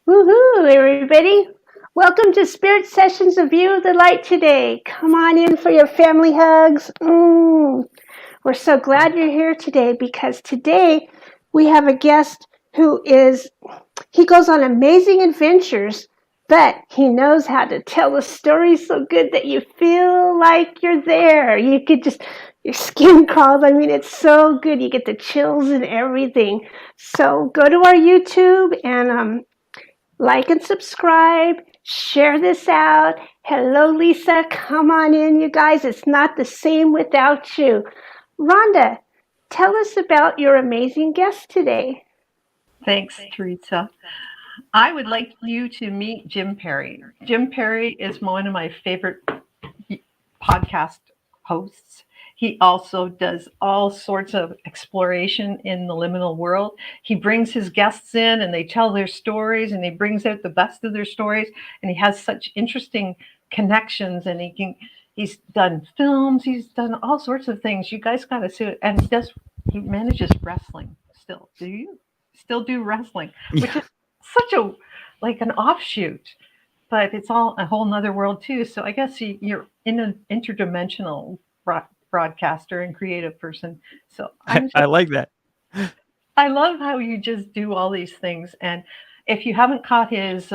Woohoo, everybody. Welcome to Spirit Sessions of View of the Light today. Come on in for your family hugs. We're so glad you're here today because today we have a guest he goes on amazing adventures, but he knows how to tell the story so good that you feel like you're there. Your skin crawls. I mean, it's so good. You get the chills and everything. So go to our YouTube and like and subscribe, share this out. Hello, Lisa. Come on in, you guys. It's not the same without you. Rhonda, tell us about your amazing guest today. Thanks, Teresa. I would like you to meet Jim Perry. Jim Perry is one of my favorite podcast hosts. He also does all sorts of exploration in the liminal world. He brings his guests in and they tell their stories and he brings out the best of their stories. And he has such interesting connections and he's done films. He's done all sorts of things. You guys got to see it. And he manages wrestling still. Do you still do wrestling? Which is such like an offshoot, but it's all a whole nother world too. So I guess you're in an interdimensional broadcaster and creative person. So I like that. I love how you just do all these things. And if you haven't caught his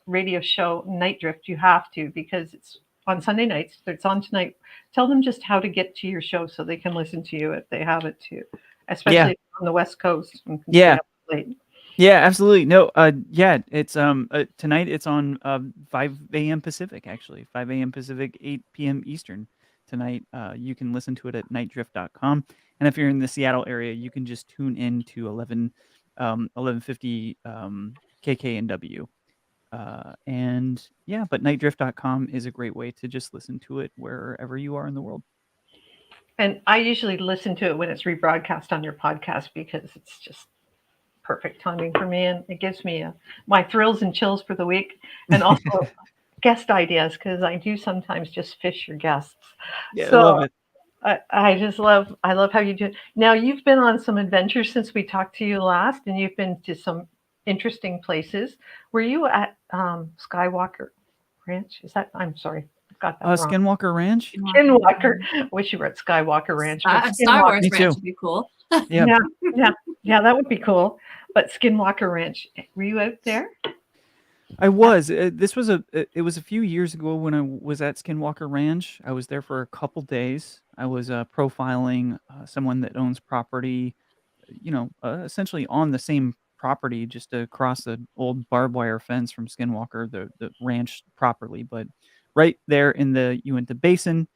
radio show Night Drift, you have to, because it's on Sunday nights. It's on tonight. Tell them just how to get to your show so they can listen to you if they have it too, especially on the West Coast. And can stay up late. Yeah, absolutely. No, it's tonight it's on 5 a.m. Pacific, actually. 5 a.m. Pacific, 8 p.m. Eastern tonight. You can listen to it at nightdrift.com. And if you're in the Seattle area, you can just tune in to 1150 KKNW. But nightdrift.com is a great way to just listen to it wherever you are in the world. And I usually listen to it when it's rebroadcast on your podcast because it's just perfect timing for me, and it gives me my thrills and chills for the week, and also guest ideas because I do sometimes just fish your guests. Yeah, so I love it. I love how you do it. Now you've been on some adventures since we talked to you last, and you've been to some interesting places. Were you at Skywalker Ranch? I'm sorry. Got that wrong. Skinwalker Ranch? Skinwalker. Wish you were at Skywalker Ranch. Star Wars Ranch would be cool. Yeah, that would be cool. But Skinwalker Ranch, were you out there? I was. It was a few years ago when I was at Skinwalker Ranch. I was there for a couple days. I was profiling someone that owns property, essentially on the same property, just across the old barbed wire fence from Skinwalker, the ranch properly, but right there in the Uinta Basin,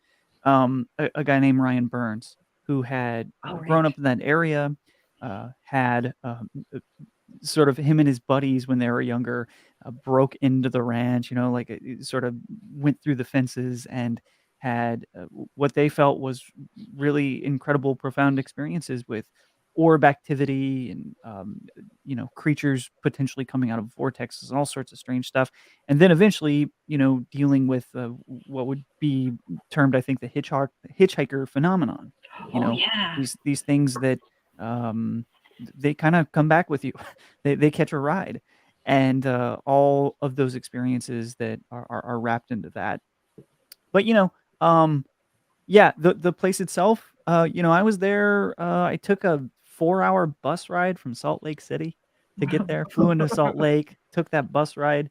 a guy named Ryan Burns, who had grown up in that area, had sort of him and his buddies when they were younger broke into the ranch, sort of went through the fences and had what they felt was really incredible, profound experiences with orb activity and creatures potentially coming out of vortexes and all sorts of strange stuff. And then eventually, dealing with what would be termed, I think, the hitchhiker phenomenon. These things that they kind of come back with you. They catch a ride, and all of those experiences that are wrapped into that. But the place itself, I was there. I took a 4-hour bus ride from Salt Lake City to get there. Flew into Salt Lake, took that bus ride.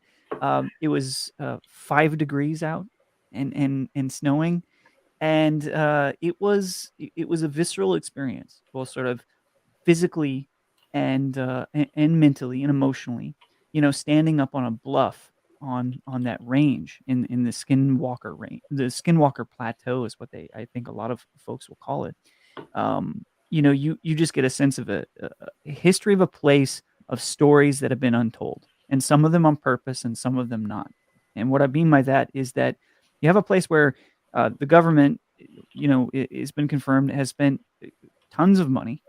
It was 5 degrees out and snowing, and it was a visceral experience, both sort of physically and mentally and emotionally. Standing up on a bluff on that range in the Skinwalker range, the Skinwalker Plateau is what I think a lot of folks will call it. You just get a sense of a history of a place, of stories that have been untold, and some of them on purpose and some of them not. And what I mean by that is that you have a place where the government, it's been confirmed, has spent tons of money,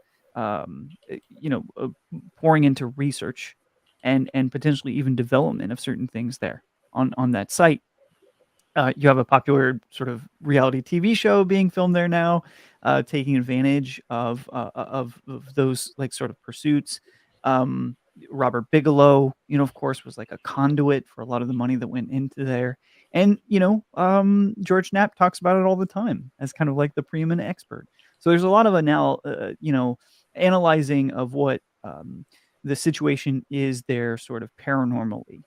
pouring into research and potentially even development of certain things there on that site. You have a popular sort of reality TV show being filmed there now, taking advantage of those like sort of pursuits. Robert Bigelow, of course, was like a conduit for a lot of the money that went into there. And, George Knapp talks about it all the time as kind of like the preeminent expert. So there's a lot of analyzing of what the situation is there sort of paranormally.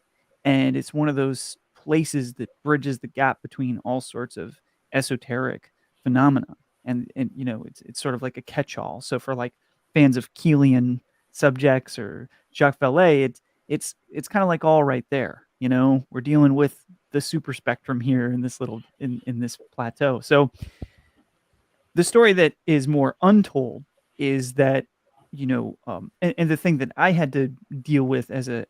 And it's one of those places that bridges the gap between all sorts of esoteric phenomena. And it's sort of like a catch-all. So for like fans of Keelian subjects or Jacques Vallée, it's kind of like all right there. We're dealing with the super spectrum here in this little in this plateau. So the story that is more untold is that and the thing that I had to deal with as a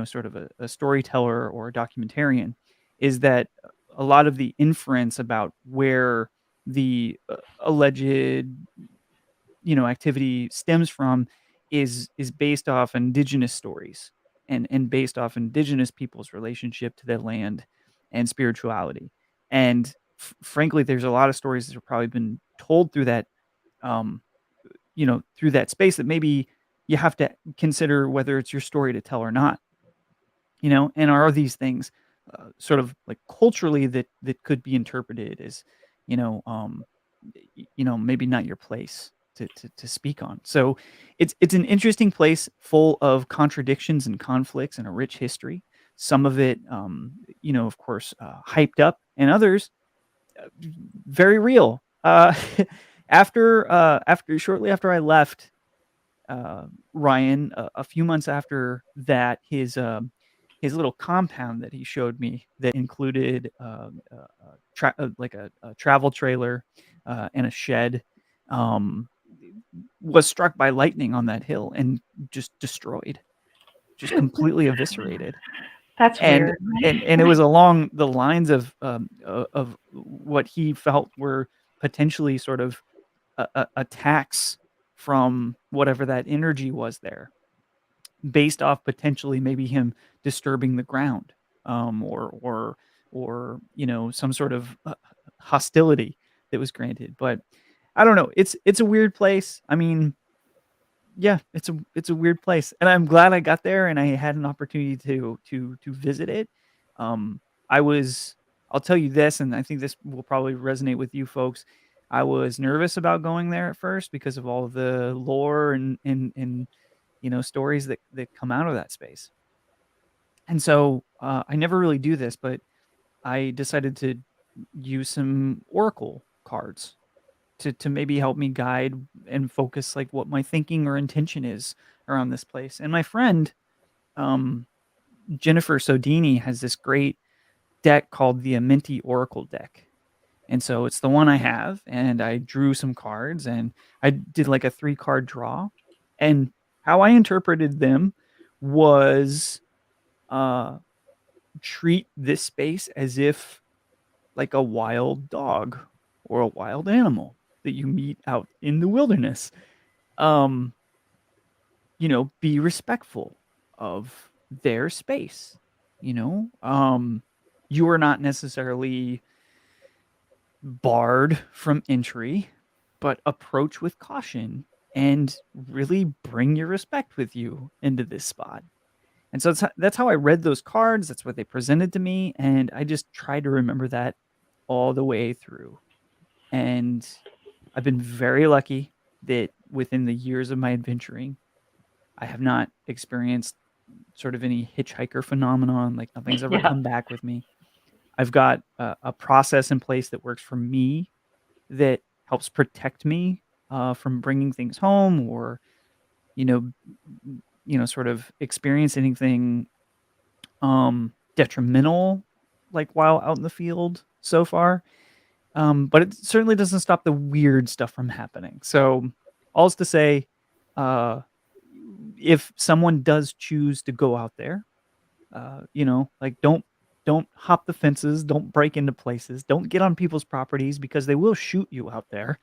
sort of a storyteller or a documentarian is that a lot of the inference about where the alleged activity stems from is based off indigenous stories and based off indigenous people's relationship to their land and spirituality. And frankly, there's a lot of stories that have probably been told through that um, through that space that maybe you have to consider whether it's your story to tell or not. And are these things sort of like culturally that could be interpreted as you know um maybe not your place to speak on. So it's an interesting place full of contradictions and conflicts and a rich history. Some of it of course hyped up, and others very real. After shortly after I left Ryan, a few months after that, his little compound that he showed me that included like a travel trailer and a shed was struck by lightning on that hill and just destroyed, just completely eviscerated. That's And weird. and it was along the lines of what he felt were potentially sort of attacks from whatever that energy was there, based off potentially maybe him disturbing the ground, or some sort of hostility that was granted. But I don't know. It's a weird place. I mean, yeah, it's a weird place, and I'm glad I got there and I had an opportunity to visit it. Um, I was I'll tell you this, and I think this will probably resonate with you folks. I was nervous about going there at first because of all of the lore and stories that come out of that space. And so I never really do this, but I decided to use some oracle cards to maybe help me guide and focus like what my thinking or intention is around this place. And my friend um, Jennifer Sodini has this great deck called the Amenti Oracle deck. And so it's the one I have, and I drew some cards and I did like a 3-card draw. And how I interpreted them was treat this space as if like a wild dog or a wild animal that you meet out in the wilderness. Um, be respectful of their space. You are not necessarily barred from entry, but approach with caution and really bring your respect with you into this spot. And so that's how I read those cards. That's what they presented to me. And I just tried to remember that all the way through. And I've been very lucky that within the years of my adventuring, I have not experienced sort of any hitchhiker phenomenon. Like nothing's ever come back with me. I've got a process in place that works for me that helps protect me from bringing things home or, sort of experience anything detrimental, like while out in the field so far. But it certainly doesn't stop the weird stuff from happening. So, all's to say, if someone does choose to go out there, like don't hop the fences, don't break into places, don't get on people's properties because they will shoot you out there.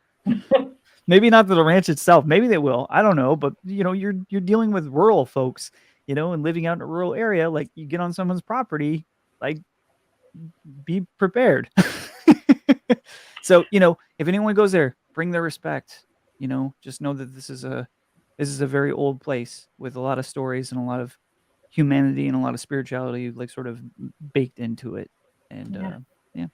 Maybe not to the ranch itself. Maybe they will. I don't know. But you're dealing with rural folks, and living out in a rural area. Like you get on someone's property, like be prepared. So if anyone goes there, bring their respect. Just know that this is a This is a very old place with a lot of stories and a lot of humanity and a lot of spirituality, like, sort of baked into it. And Yeah. yeah.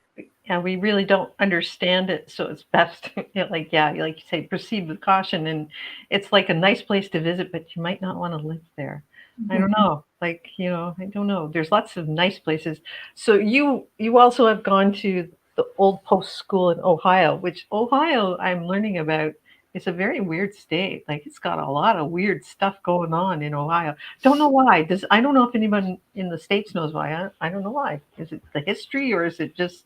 Yeah, we really don't understand it, so it's best, like, yeah, like you say, proceed with caution. And it's like a nice place to visit, but you might not want to live there. I don't know, like, I don't know. There's lots of nice places. So you also have gone to the Old Post School in Ohio, which Ohio I'm learning about is a very weird state. Like it's got a lot of weird stuff going on in Ohio. Don't know why. I don't know if anyone in the States knows why. I don't know why. Is it the history or is it just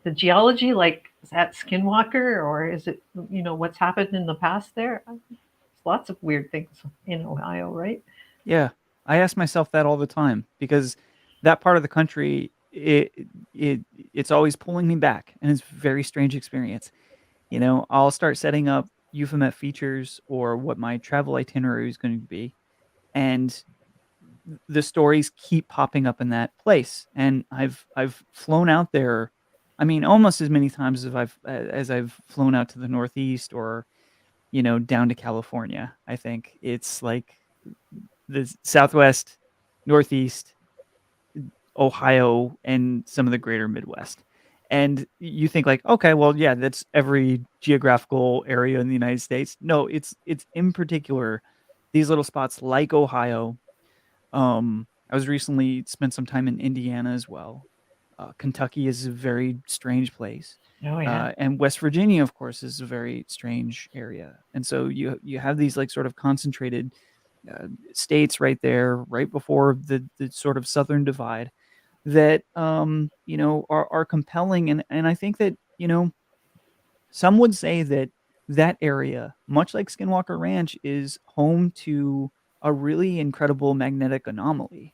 the geology, like is that Skinwalker, or is it what's happened in the past there? There's lots of weird things in Ohio, right? Yeah. I ask myself that all the time because that part of the country, it's always pulling me back, and it's a very strange experience. I'll start setting up Euphomet features or what my travel itinerary is going to be, and the stories keep popping up in that place. And I've flown out there, I mean, almost as many times as I've flown out to the Northeast or down to California. I think it's like the Southwest, Northeast, Ohio, and some of the greater Midwest. And you think like, okay, well, yeah, that's every geographical area in the United States. No, it's in particular these little spots like Ohio. I was recently spent some time in Indiana as well. Kentucky is a very strange place. Oh yeah. And West Virginia, of course, is a very strange area. And so you have these like sort of concentrated states right there, right before the sort of southern divide that are compelling. And I think that some would say that that area, much like Skinwalker Ranch, is home to a really incredible magnetic anomaly.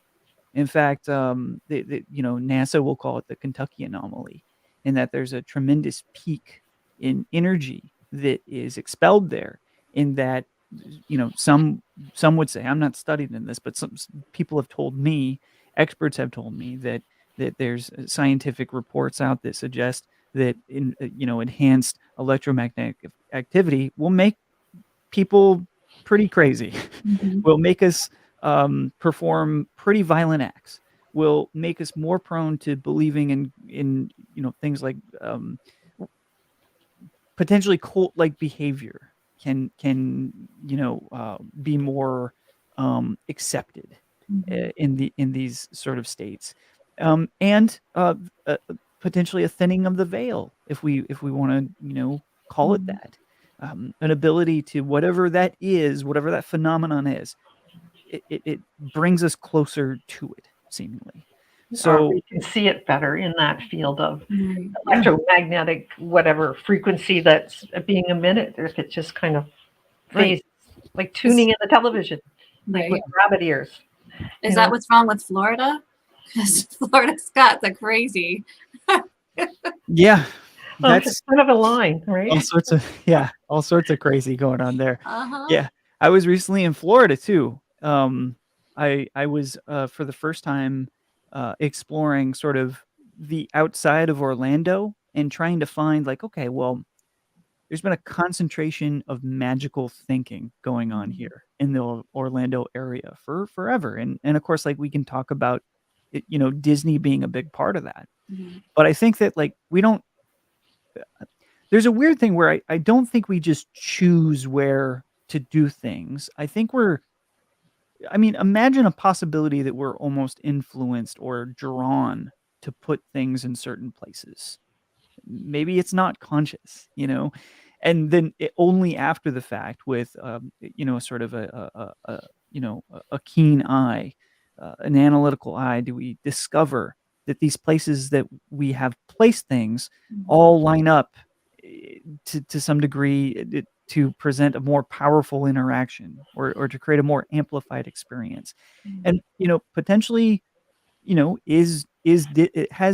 In fact, NASA will call it the Kentucky anomaly, in that there's a tremendous peak in energy that is expelled there. In that, some would say, I'm not studied in this, but some people have told me, experts have told me that there's scientific reports out that suggest that enhanced electromagnetic activity will make people pretty crazy, will make us perform pretty violent acts, will make us more prone to believing in things like potentially cult-like behavior can be more accepted in these sort of states, and potentially a thinning of the veil, if we want to call it that, an ability to whatever that is, whatever that phenomenon is, it brings us closer to it, seemingly. Or So we can see it better in that field of Right. yeah, electromagnetic whatever frequency that's being emitted. If it just kind of right. phases, like tuning in the television, like Right. with rabbit ears. Is that what's wrong with Florida? Because Florida's got the crazy. Yeah, Well, it's that's kind of a line, right? all sorts of crazy going on there. Uh-huh. Yeah, I was recently in Florida too. I was for the first time exploring sort of the outside of Orlando and trying to find like, okay, well, there's been a concentration of magical thinking going on here in the Orlando area for forever, and of course, like we can talk about it, Disney being a big part of that. But I think that like we don't. There's a weird thing where I don't think we just choose where to do things. I mean, imagine a possibility that we're almost influenced or drawn to put things in certain places. Maybe it's not conscious, and then only after the fact, with sort of a keen eye, an analytical eye, do we discover that these places that we have placed things all line up to some degree to present a more powerful interaction, or to create a more amplified experience. And potentially, has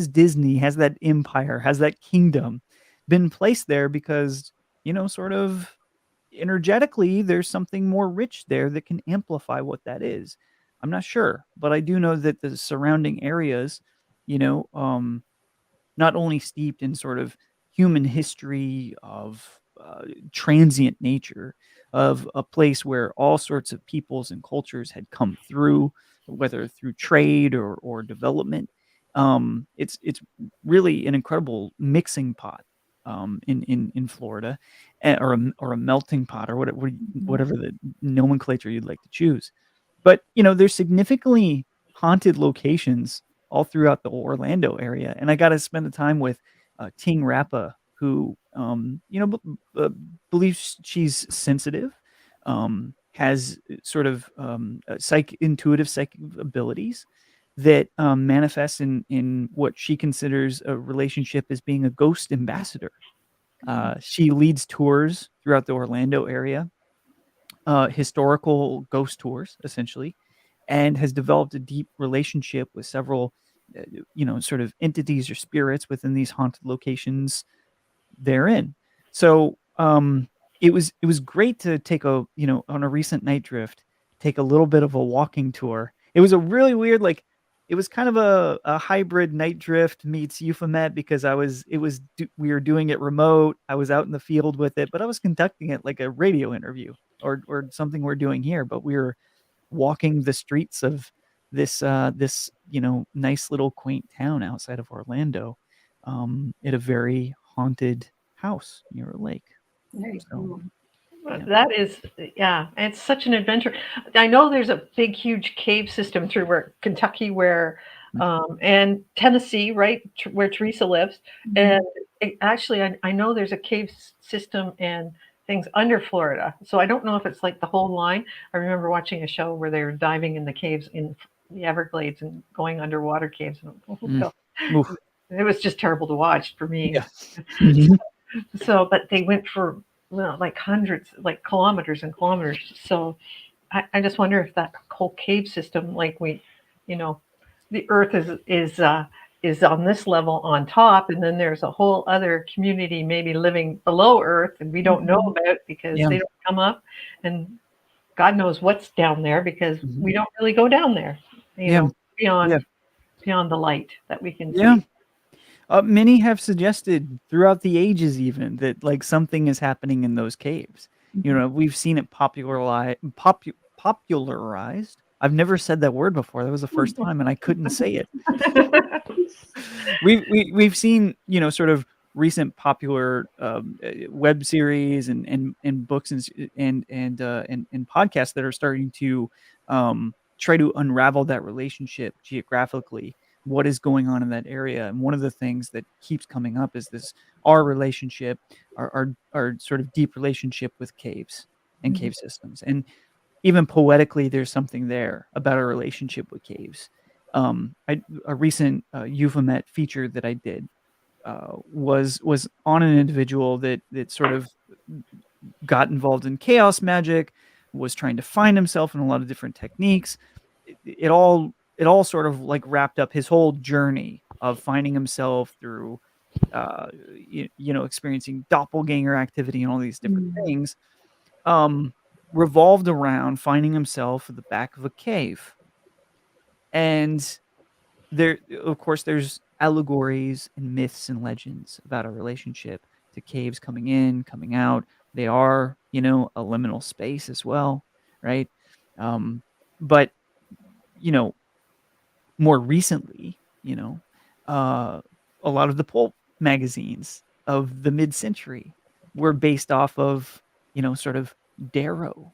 Disney, has that empire, has that kingdom been placed there because sort of energetically there's something more rich there that can amplify what that is? I'm not sure, but I do know that the surrounding areas, you know not only steeped in sort of human history of transient nature of a place where all sorts of peoples and cultures had come through, whether through trade or development. It's really an incredible mixing pot in Florida, or a melting pot, or whatever the nomenclature you'd like to choose. But there's significantly haunted locations all throughout the Orlando area, and I got to spend the time with Ting Rappa, who believes she's sensitive, has sort of intuitive psychic abilities that manifests in what she considers a relationship as being a ghost ambassador. She leads tours throughout the Orlando area, historical ghost tours, essentially, and has developed a deep relationship with several, sort of entities or spirits within these haunted locations therein. So it was great to take on a recent night drift, take a little bit of a walking tour. It was a really weird, like, it was kind of a hybrid night drift meets Euphomet, because we were doing it remote. I was out in the field with it, but I was conducting it like a radio interview or something we're doing here. But we were walking the streets of this nice little quaint town outside of Orlando, at a very haunted house near a lake. Very So, cool. yeah. That is, yeah, it's such an adventure. I know there's a big, huge cave system through Kentucky, and Tennessee, right, where Teresa lives. And actually, I know there's a cave system and things under Florida. So I don't know if it's like the whole line. I remember watching a show where they were diving in the caves in the Everglades and going underwater caves. And Oof. it was just terrible to watch for me. Yeah. Mhm. So, but they went for like hundreds, like kilometers and kilometers. So I just wonder if that whole cave system, like the Earth is on this level on top, and then there's a whole other community maybe living below Earth, and we don't know about because Yeah. they don't come up, and God knows what's down there because Mhm. we don't really go down there, Yeah. beyond Yeah. the light that we can Yeah. see. Many have suggested throughout the ages even that, like, something is happening in those caves. We've seen it popularized. I've never said that word before. That was the first time, and I couldn't say it. We've seen, sort of recent popular web series and books and podcasts that are starting to try to unravel that relationship geographically. What is going on in that area? And one of the things that keeps coming up is our relationship, our sort of deep relationship with caves and cave systems. And even poetically, there's something there about our relationship with caves. A recent Euphomet feature that I did was on an individual that sort of got involved in chaos magic, was trying to find himself in a lot of different techniques. It all sort of like wrapped up his whole journey of finding himself through experiencing doppelganger activity and all these different things, revolved around finding himself at the back of a cave. And there, of course, there's allegories and myths and legends about our relationship to caves coming in, coming out. They are, a liminal space as well, right? But, more recently, a lot of the pulp magazines of the mid-century were based off of, sort of Darrow,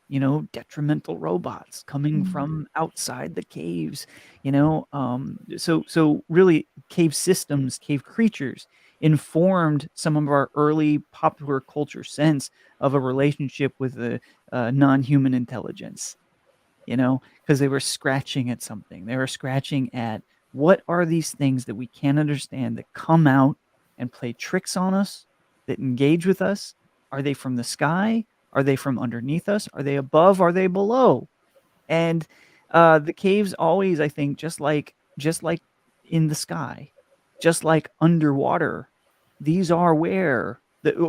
detrimental robots coming from outside the caves, so really cave systems, cave creatures informed some of our early popular culture sense of a relationship with a non-human intelligence, because they were scratching at something. They were scratching at, what are these things that we can't understand that come out and play tricks on us, that engage with us? Are they from the sky? Are they from underneath us? Are they above? Are they below? And the caves always, I think, just like in the sky, just like underwater, these are where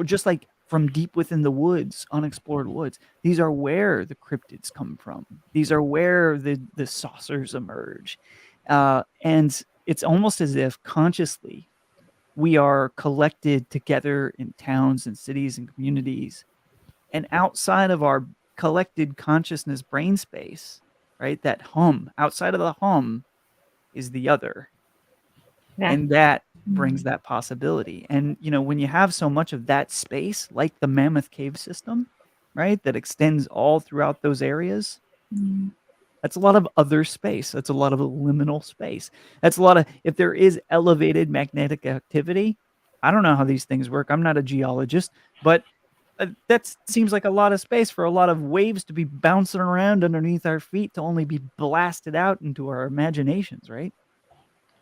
just like from deep within the woods, unexplored woods, these are where the cryptids come from. These are where the saucers emerge, and it's almost as if consciously we are collected together in towns and cities and communities. And outside of our collected consciousness brain space, right, that hum, outside of the hum is the other. Yeah. And that brings that possibility. And, when you have so much of that space, like the Mammoth Cave system, right, that extends all throughout those areas, that's a lot of other space. That's a lot of liminal space. That's a lot of, if there is elevated magnetic activity, I don't know how these things work. I'm not a geologist, but that seems like a lot of space for a lot of waves to be bouncing around underneath our feet to only be blasted out into our imaginations, right?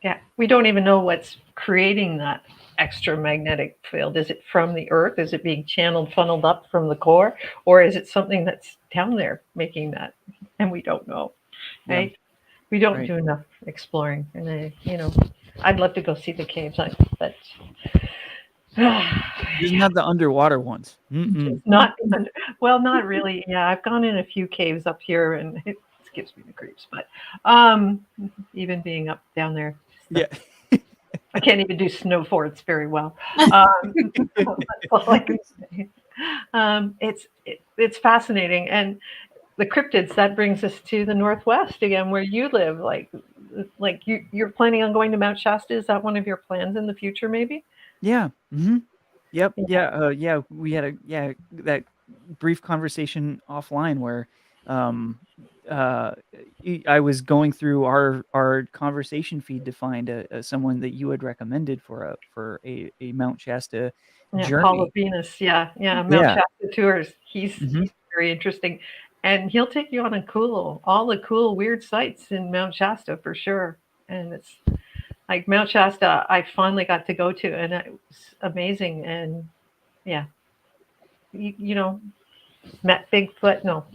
Yeah, we don't even know what's creating that extra magnetic field. Is it from the earth? Is it being channeled, funneled up from the core? Or is it something that's down there making that? And we don't know, right? Yeah. We don't Right. do enough exploring. And, I'd love to go see the caves, but Just not the underwater ones. Mm-mm. not, well, not really. Yeah, I've gone in a few caves up here and it gives me the creeps, but even being up down there. Yeah. I can't even do snow forts very well. That's all I can say. It's fascinating, and the cryptids, that brings us to the Northwest again, where you live. Like you're planning on going to Mount Shasta. Is that one of your plans in the future, maybe? Yeah. Mm-hmm. Yep. Yeah. Yeah. We had that brief conversation offline where I was going through our conversation feed to find someone that you had recommended for a Mount Shasta Yeah, Paul of journey. Venus. Yeah, Mount Yeah. Shasta tours. He's Mhm. very interesting, and he'll take you on all the cool weird sites in Mount Shasta for sure. And it's like Mount Shasta, I finally got to go to, and it was amazing. And yeah, you met Bigfoot. No,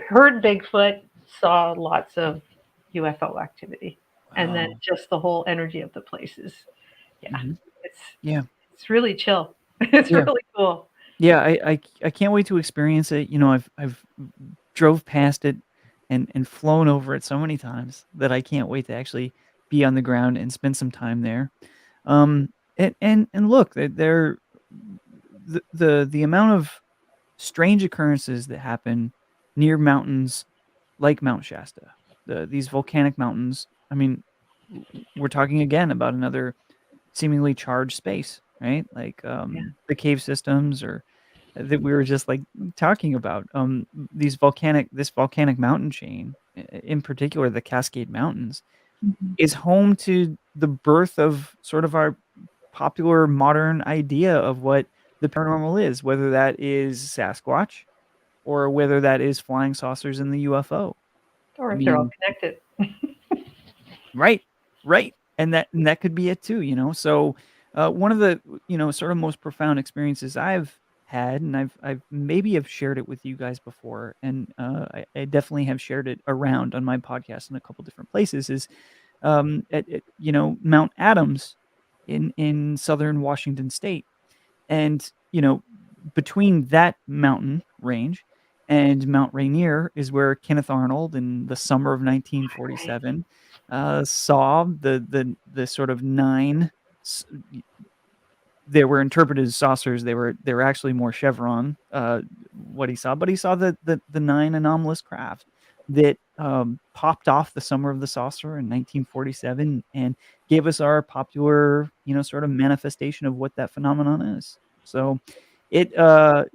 heard Bigfoot, saw lots of UFO activity, and then Wow. just the whole energy of the places. Yeah, Mhm. it's Yeah. it's really chill. It's Yeah. really cool. Yeah. I can't wait to experience it. I've drove past it and flown over it so many times that I can't wait to actually be on the ground and spend some time there. And look, the amount of strange occurrences that happen near mountains like Mount Shasta, these volcanic mountains. I mean, we're talking again about another seemingly charged space, right? Like Yeah. the cave systems, or that we were just like talking about. This volcanic mountain chain, in particular, the Cascade Mountains, is home to the birth of sort of our popular modern idea of what the paranormal is, whether that is Sasquatch or whether that is flying saucers in the UFO. Or I if they're all mean, connected. right, right, and that could be it too. So one of the sort of most profound experiences I've had, and I've maybe have shared it with you guys before, and I definitely have shared it around on my podcast in a couple different places, is at Mount Adams in southern Washington State. And between that mountain range and Mount Rainier is where Kenneth Arnold in the summer of 1947 saw the sort of nine. They were interpreted as saucers. They were actually more chevron. What he saw, but he saw the nine anomalous craft that popped off the summer of the saucer in 1947 and gave us our popular, sort of manifestation of what that phenomenon is. So it, and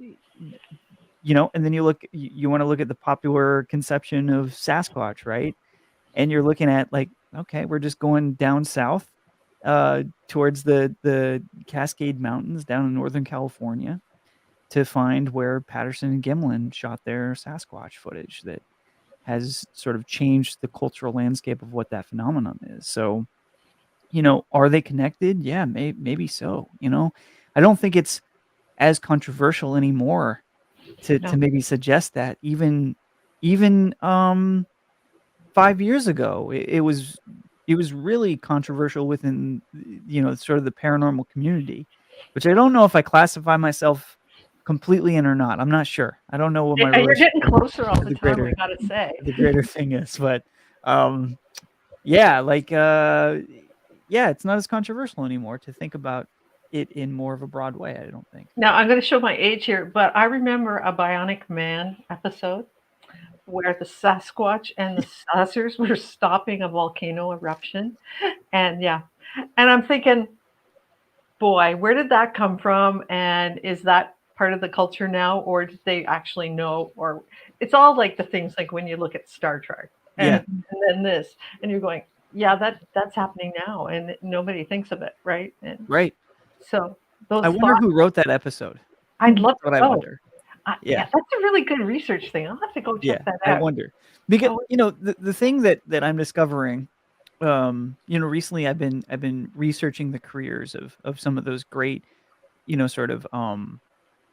then you want to look at the popular conception of Sasquatch, right? And you're looking at like, okay, we're just going down south towards the Cascade Mountains down in Northern California to find where Patterson and Gimlin shot their Sasquatch footage that has sort of changed the cultural landscape of what that phenomenon is. So, are they connected? Yeah, maybe so. I don't think it's as controversial anymore to No. maybe suggest that even 5 years ago, it was really controversial within sort of the paranormal community, which I don't know if I classify myself completely in or not. I'm not sure. I don't know what my You're getting relationship closer all to the the time, I greater gotta say. thing is, but yeah, like yeah, it's not as controversial anymore to think about it in more of a broad way, I don't think. Now I'm going to show my age here, but I remember a Bionic Man episode where the Sasquatch and the saucers were stopping a volcano eruption. And yeah, and I'm thinking, boy, where did that come from? And is that part of the culture now, or did they actually know? Or it's all like the things like when you look at Star Trek Yeah. and then this, and you're going, yeah, that's happening now, and nobody thinks of it, right? And Right. so those I wonder thoughts, who wrote that episode. I'd love That's what to I know. wonder. Yeah, Yeah. that's a really good research thing. I'll have to go Yeah, check that I out. wonder. Because Oh, the thing that I'm discovering, recently I've been researching the careers of some of those great, sort of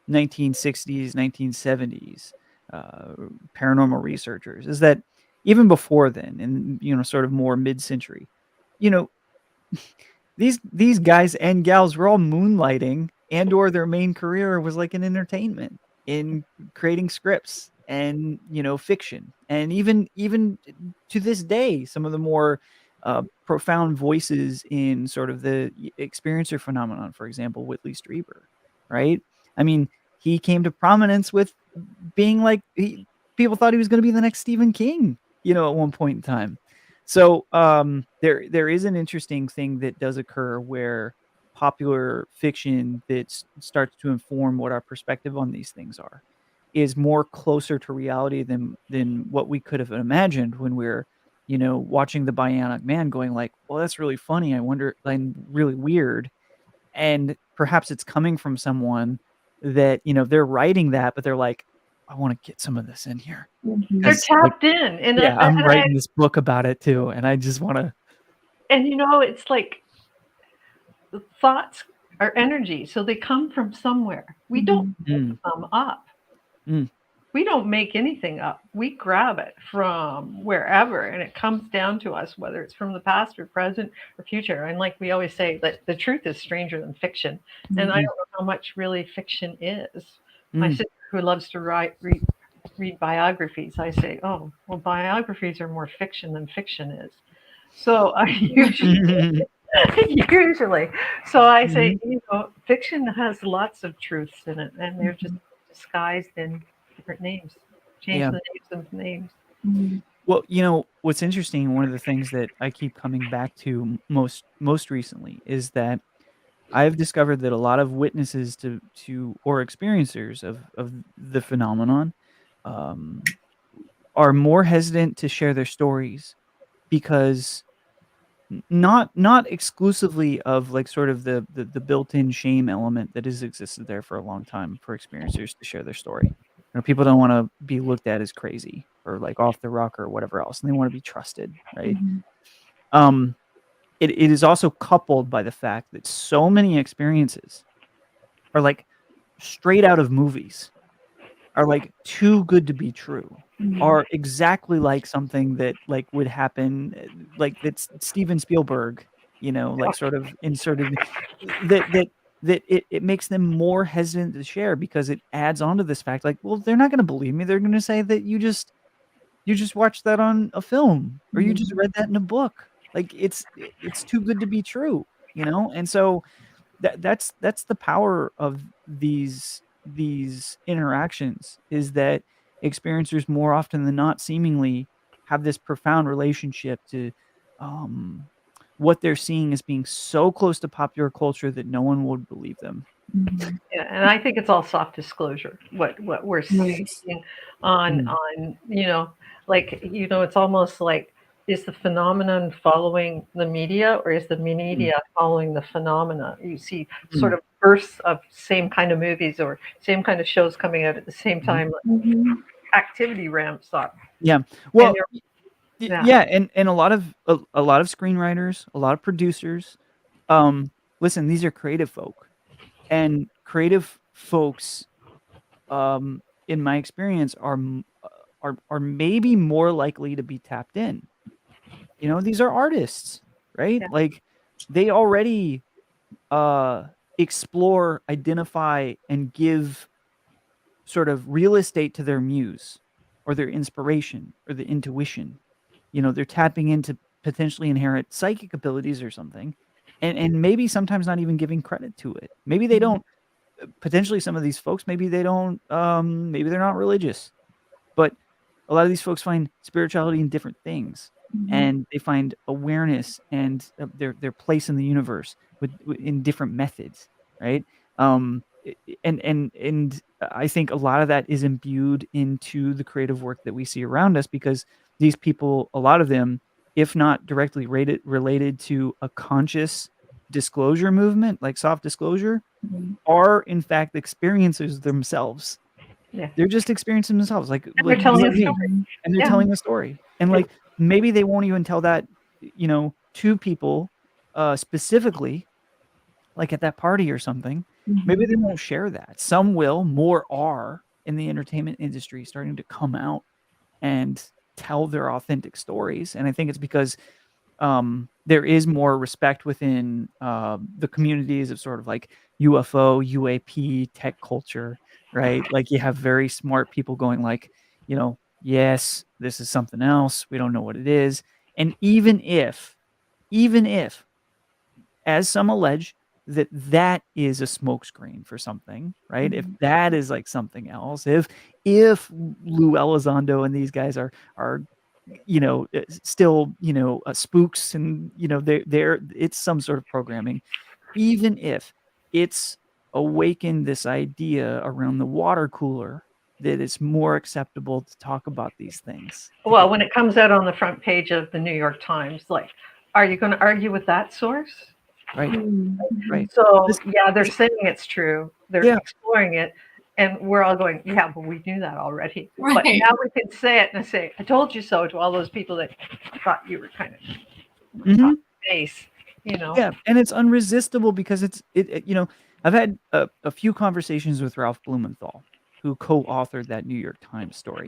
1960s, 1970s paranormal researchers, is that even before then, and sort of more mid-century, you know, these guys and gals were all moonlighting, and or their main career was like in entertainment, in creating scripts and fiction, and even to this day, some of the more profound voices in sort of the experiencer phenomenon, for example, Whitley Strieber, right? I mean, he came to prominence with being like people thought he was going to be the next Stephen King, at one point in time. So there is an interesting thing that does occur where popular fiction that starts to inform what our perspective on these things are is more closer to reality than what we could have imagined when we're watching the Bionic Man, going like, well, that's really funny, I wonder, and really weird, and perhaps it's coming from someone that they're writing that, but they're like, I want to get some of this in here. they're 'Cause, like, tapped in, and yeah, I'm and writing this book about it too, and I just want to. and it's like the thoughts are energy, so they come from somewhere. We don't make them up. Mm. We don't make anything up. We grab it from wherever, and it comes down to us, whether it's from the past or present or future. And like we always say, that the truth is stranger than fiction. And I don't know how much really fiction is. My sister, who loves to read biographies, I say, oh, well, biographies are more fiction than fiction is. So I usually, so I say, fiction has lots of truths in it, and they're just disguised in different names. Change Yeah. the names of names. Well, what's interesting, one of the things that I keep coming back to most recently, is that I've discovered that a lot of witnesses to or experiencers of the phenomenon are more hesitant to share their stories because not exclusively of like sort of the built-in shame element that has existed there for a long time for experiencers to share their story. People don't want to be looked at as crazy or like off the rocker or whatever else, and they want to be trusted, right? It is also coupled by the fact that so many experiences are like straight out of movies, are like too good to be true, are exactly like something that like would happen, like that's Steven Spielberg, like sort of inserted that it makes them more hesitant to share because it adds on to this fact, like, well, they're not going to believe me. They're going to say that you just watched that on a film or you just read that in a book. Like it's too good to be true, and so that's the power of these interactions, is that experiencers more often than not seemingly have this profound relationship to what they're seeing as being so close to popular culture that no one would believe them. Yeah, and I think it's all soft disclosure. What we're seeing on like it's almost like, is the phenomenon following the media, or is the media following the phenomena? You see sort of bursts of same kind of movies or same kind of shows coming out at the same time. Activity ramps up. Yeah. Well, yeah. yeah, and a lot of screenwriters, a lot of producers. Listen, these are creative folk, and creative folks, in my experience, are maybe more likely to be tapped in. These are artists, right? Yeah. Like they already explore, identify, and give sort of real estate to their muse or their inspiration or the intuition. They're tapping into potentially inherent psychic abilities or something, and maybe sometimes not even giving credit to it. Maybe they don't. Potentially, some of these folks, maybe they don't. Maybe they're not religious, but a lot of these folks find spirituality in different things, and they find awareness and their place in the universe in different methods, right? And I think a lot of that is imbued into the creative work that we see around us, because these people, a lot of them, if not directly related to a conscious disclosure movement like soft disclosure, are in fact experiencers themselves. Yeah. They're just experiencing themselves, like they're telling you a and me, story. and they're Yeah. telling a story. And like maybe they won't even tell that, to people specifically, like at that party or something. Maybe they won't share that. Some will, more are in the entertainment industry starting to come out and tell their authentic stories. And I think it's because there is more respect within the communities of sort of like UFO, UAP, tech culture, right? Like you have very smart people going like, yes, this is something else. We don't know what it is. And even if, as some allege, that is a smokescreen for something, right? If that is like something else, if Lou Elizondo and these guys are still spooks, and they're it's some sort of programming, even if it's awakened this idea around the water cooler that it's more acceptable to talk about these things. Well, when it comes out on the front page of the New York Times, like, are you going to argue with that source? Right. So This- they're saying it's true. They're Yeah. exploring it, and we're all going, yeah, but we knew that already. But Right. now we can say it and say, I told you so, to all those people that thought you were kind of Mhm. face. Yeah, and it's unresistible because I've had a few conversations with Ralph Blumenthal, who co-authored that New York Times story.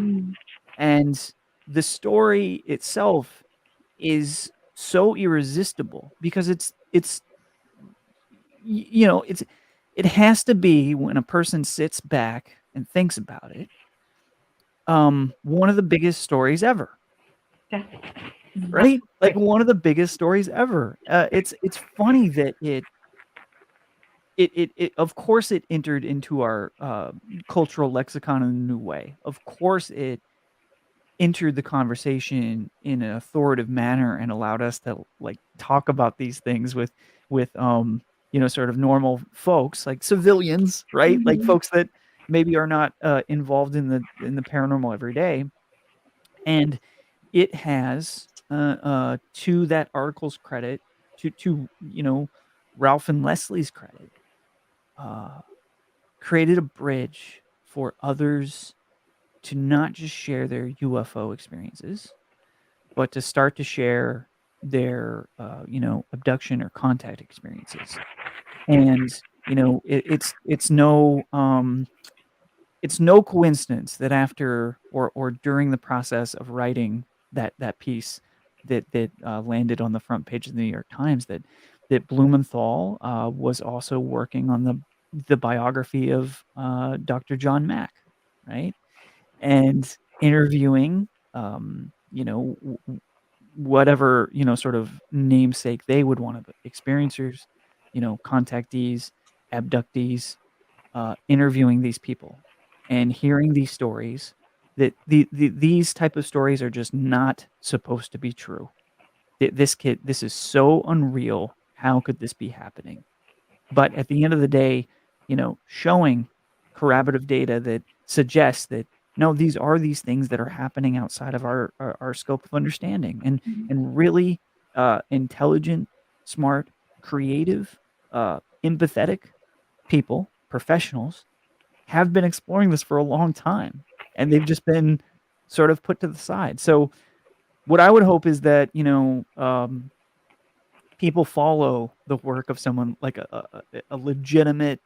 And the story itself is so irresistible because it has to be, when a person sits back and thinks about it, one of the biggest stories ever. Yeah. Right? Like one of the biggest stories ever. It's funny that it of course it entered into our cultural lexicon in a new way. Of course it entered the conversation in an authoritative manner and allowed us to like talk about these things with sort of normal folks, like civilians, right? Like folks that maybe are not involved in the paranormal every day. And it has to that article's credit, to Ralph and Leslie's credit, created a bridge for others to not just share their UFO experiences, but to start to share their abduction or contact experiences. And it's no coincidence that after or during the process of writing that piece that landed on the front page of the New York Times, that Blumenthal was also working on the biography of Dr. John Mack, right? And interviewing whatever sort of namesake they would want to, experiencers, contactees, abductees, interviewing these people and hearing these stories, that these type of stories are just not supposed to be true. This is so unreal. How could this be happening? But at the end of the day, showing corroborative data that suggests that no, these are these things that are happening outside of our scope of understanding, and really intelligent, smart, creative, empathetic people, professionals, have been exploring this for a long time, and they've just been sort of put to the side. So what I would hope is that people follow the work of someone like a legitimate,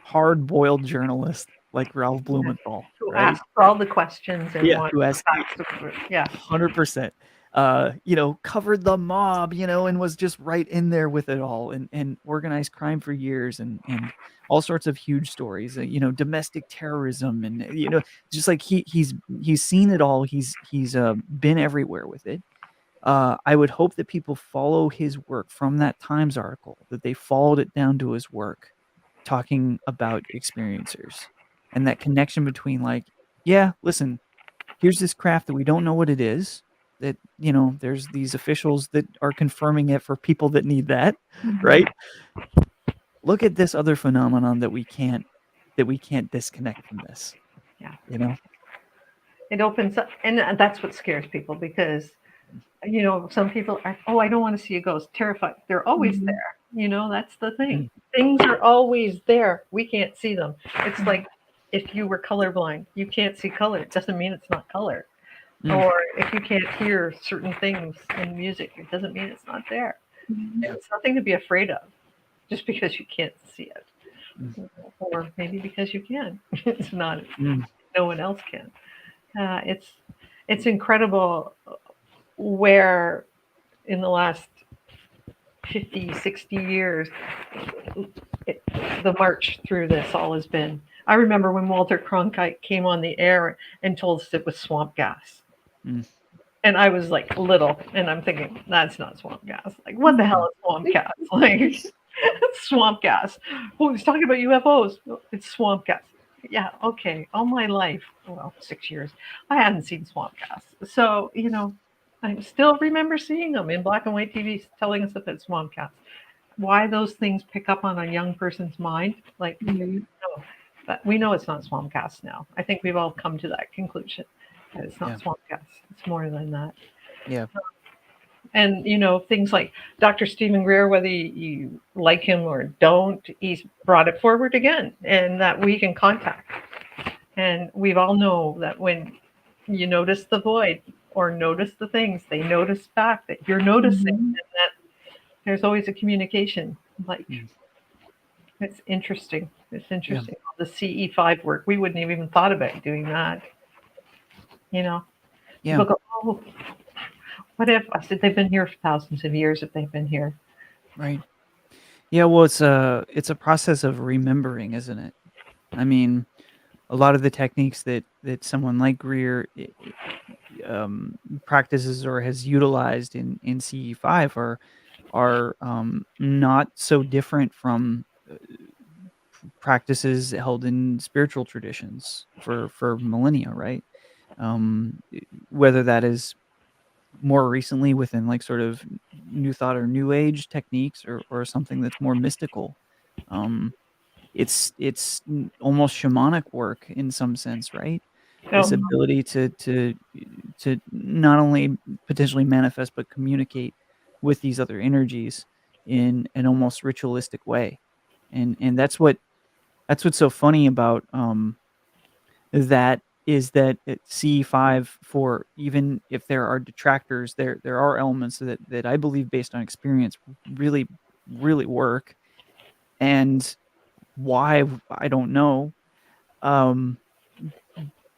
hard-boiled journalist like Ralph Blumenthal, Who right? asked all the questions and Yeah, wanted who the asked facts of it. Yeah. 100%. Covered the mob, and was just right in there with it all, and organized crime for years, and all sorts of huge stories, domestic terrorism, and just like he's seen it all. He's been everywhere with it, I would hope that people follow his work from that Times article, that they followed it down to his work, talking about experiencers and that connection between like, yeah, listen, here's this craft that we don't know what it is. That, you know, there's these officials that are confirming it for people that need that, right? Look at this other phenomenon that we can't disconnect from this. Yeah. You know? It opens up, and that's what scares people because, you know, some people are, oh, I don't want to see a ghost, terrified. They're always there. You know, that's the thing. Things are always there. We can't see them. It's like if you were colorblind, you can't see color. It doesn't mean it's not color. Or if you can't hear certain things in music, it doesn't mean it's not there. It's nothing to be afraid of just because you can't see it. Or maybe because you can. It's not, no one else can. It's incredible where in the last 50, 60 years, the march through this all has been. I remember when Walter Cronkite came on the air and told us it was swamp gas. And I was like little, and I'm thinking, that's not swamp gas. Like, what the hell is swamp gas? Like, swamp gas. Oh, he's talking about UFOs. It's swamp gas. Yeah, okay. All my life, well, 6 years, I hadn't seen swamp gas. So, you know, I still remember seeing them in black and white TV telling us about swamp gas. Why those things pick up on a young person's mind, like, no, but we know it's not swamp gas now. I think we've all come to that conclusion. That it's not swamp gas. It's more than that. Yeah. And, you know, things like Dr. Stephen Greer, whether you like him or don't, he's brought it forward again, and that we can contact. And we've all know that when you notice the void or notice the things, they notice back that you're noticing, and that there's always a communication. Like, it's interesting. It's interesting. The CE5 work, we wouldn't have even thought about doing that. You know, people go, oh, what if? I said, they've been here for thousands of years if they've been here. Right. Yeah, well, it's a process of remembering, isn't it? I mean, a lot of the techniques that someone like Greer practices or has utilized in CE5 are not so different from practices held in spiritual traditions for millennia, right? Whether that is more recently within like sort of new thought or new age techniques or something that's more mystical. It's almost shamanic work in some sense, right? This ability to not only potentially manifest but communicate with these other energies in an almost ritualistic way. And that's what's so funny about that is that at CE5, for even if there are detractors, there are elements that I believe based on experience really work. And why, I don't know.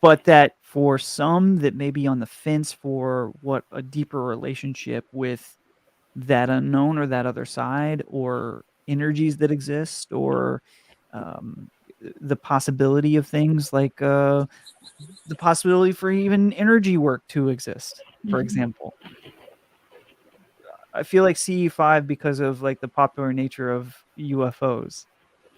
But that for some that may be on the fence for what a deeper relationship with that unknown or that other side or energies that exist or the possibility of things like the possibility for even energy work to exist, for example. I feel like CE5, because of like the popular nature of UFOs,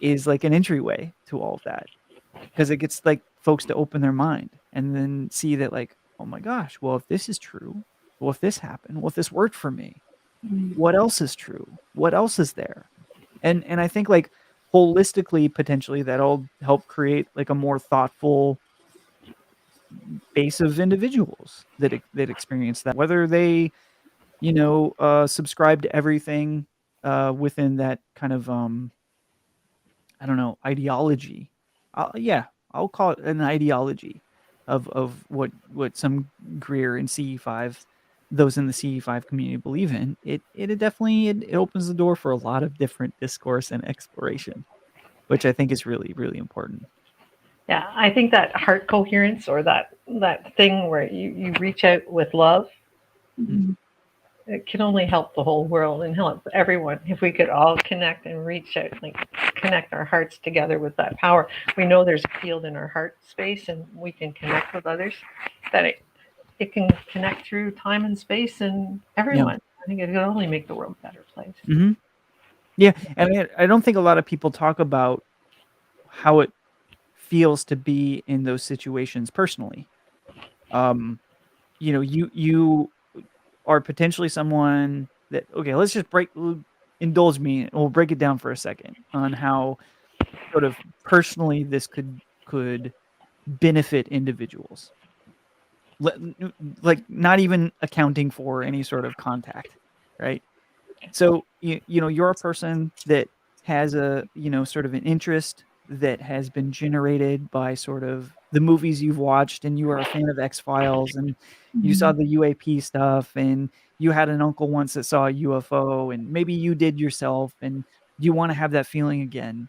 is like an entryway to all of that, because it gets like folks to open their mind and then see that like, oh my gosh, well, if this is true, well, if this happened, well, if this worked for me, what else is true? What else is there? And I think like holistically, potentially that'll help create like a more thoughtful base of individuals that experience that, whether they, you know, subscribe to everything within that kind of I don't know, ideology. I'll call it an ideology of what some Greer and CE5, those in the CE5 community believe in. It definitely it opens the door for a lot of different discourse and exploration, which I think is really, really important. Yeah, I think that heart coherence, or that thing where you reach out with love, it can only help the whole world and help everyone if we could all connect and reach out, like connect our hearts together with that power. We know there's a field in our heart space and we can connect with others. That it can connect through time and space and everyone. I think it can only make the world a better place. Mm-hmm. Yeah, and I don't think a lot of people talk about how it feels to be in those situations personally. You are potentially someone that, okay, let's just indulge me, and we'll break it down for a second on how sort of personally this could benefit individuals. Like not even accounting for any sort of contact, right? So you're a person that has a sort of an interest that has been generated by sort of the movies you've watched, and you are a fan of X-Files, and you saw the UAP stuff, and you had an uncle once that saw a UFO, and maybe you did yourself, and you want to have that feeling again.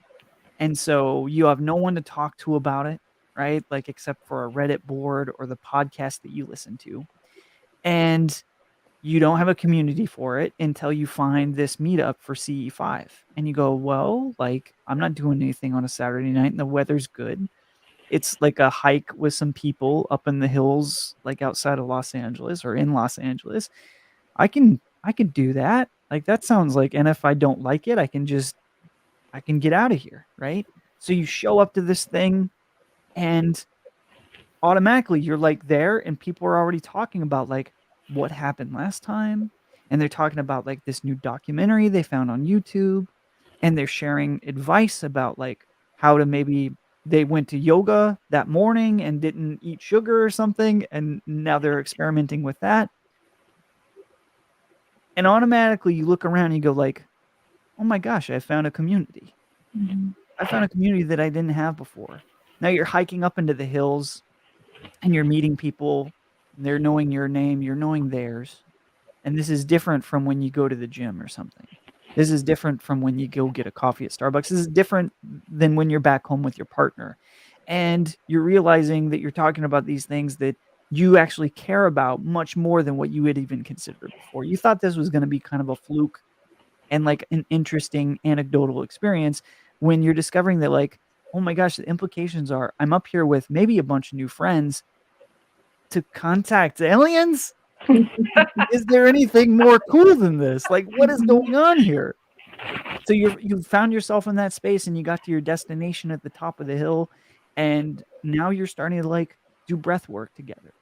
And so you have no one to talk to about it, right? Like except for a Reddit board or the podcast that you listen to. And you don't have a community for it until you find this meetup for CE5. And you go, well, like, I'm not doing anything on a Saturday night and the weather's good. It's like a hike with some people up in the hills, like outside of Los Angeles or in Los Angeles. I can do that. Like, that sounds like, and if I don't like it, I can get out of here, right? So you show up to this thing and automatically you're like there, and people are already talking about like what happened last time, and they're talking about like this new documentary they found on YouTube, and they're sharing advice about like how to maybe they went to yoga that morning and didn't eat sugar or something, and now they're experimenting with that. And automatically you look around and you go like, oh my gosh, I found a community. I found a community that I didn't have before. Now you're hiking up into the hills and you're meeting people, and they're knowing your name, you're knowing theirs. And this is different from when you go to the gym or something. This is different from when you go get a coffee at Starbucks. This is different than when you're back home with your partner. And you're realizing that you're talking about these things that you actually care about much more than what you had even considered before. You thought this was going to be kind of a fluke and like an interesting anecdotal experience, when you're discovering that like, oh my gosh, the implications are I'm up here with maybe a bunch of new friends to contact aliens. Is there anything more cool than this? Like, what is going on here? So you found yourself in that space, and you got to your destination at the top of the hill, and now you're starting to like do breath work together,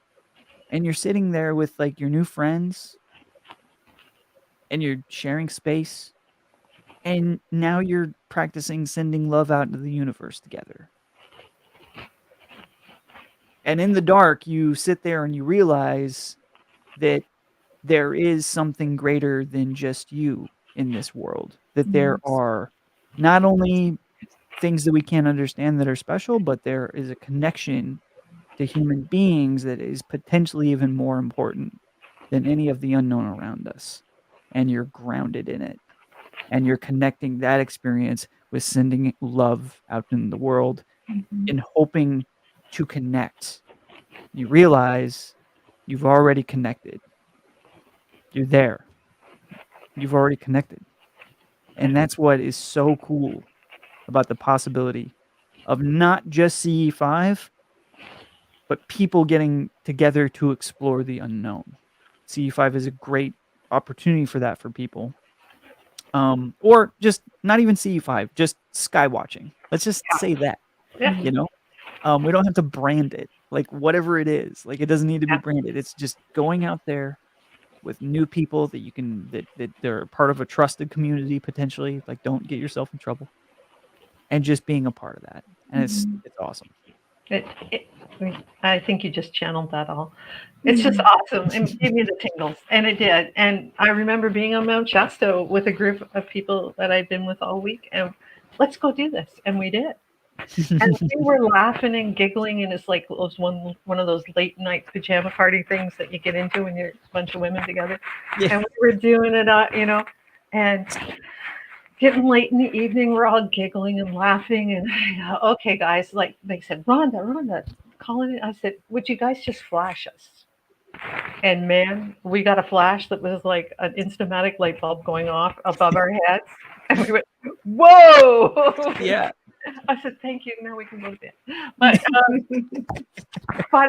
and you're sitting there with like your new friends, and you're sharing space, and now you're practicing sending love out into the universe together. And in the dark, you sit there and you realize that there is something greater than just you in this world, that there are not only things that we can't understand that are special, but there is a connection to human beings that is potentially even more important than any of the unknown around us. And you're grounded in it. And you're connecting that experience with sending love out in the world and hoping to connect. You realize you've already connected. You're there. You've already connected. And that's what is so cool about the possibility of not just CE5, but people getting together to explore the unknown. CE5 is a great opportunity for that for people. Or just not even CE5, just sky watching. Let's just say that, you know, we don't have to brand it, like whatever it is, like it doesn't need to be branded. It's just going out there with new people that you can, that they're part of a trusted community, potentially, like don't get yourself in trouble, and just being a part of that. And it's awesome. I think you just channeled that all. It's just awesome. It gave me the tingles, and it did. And I remember being on Mount Shasta with a group of people that I'd been with all week, and let's go do this, and we did. And we were laughing and giggling, and it's like one of those late night pajama party things that you get into when you're a bunch of women together. Yeah. And we were doing it, and getting late in the evening, we're all giggling and laughing, and okay, guys, like they said, Rhonda, call it in. I said, would you guys just flash us? And man, we got a flash that was like an Instamatic light bulb going off above our heads, and we went, whoa! Yeah. I said, thank you. Now we can go to bed. But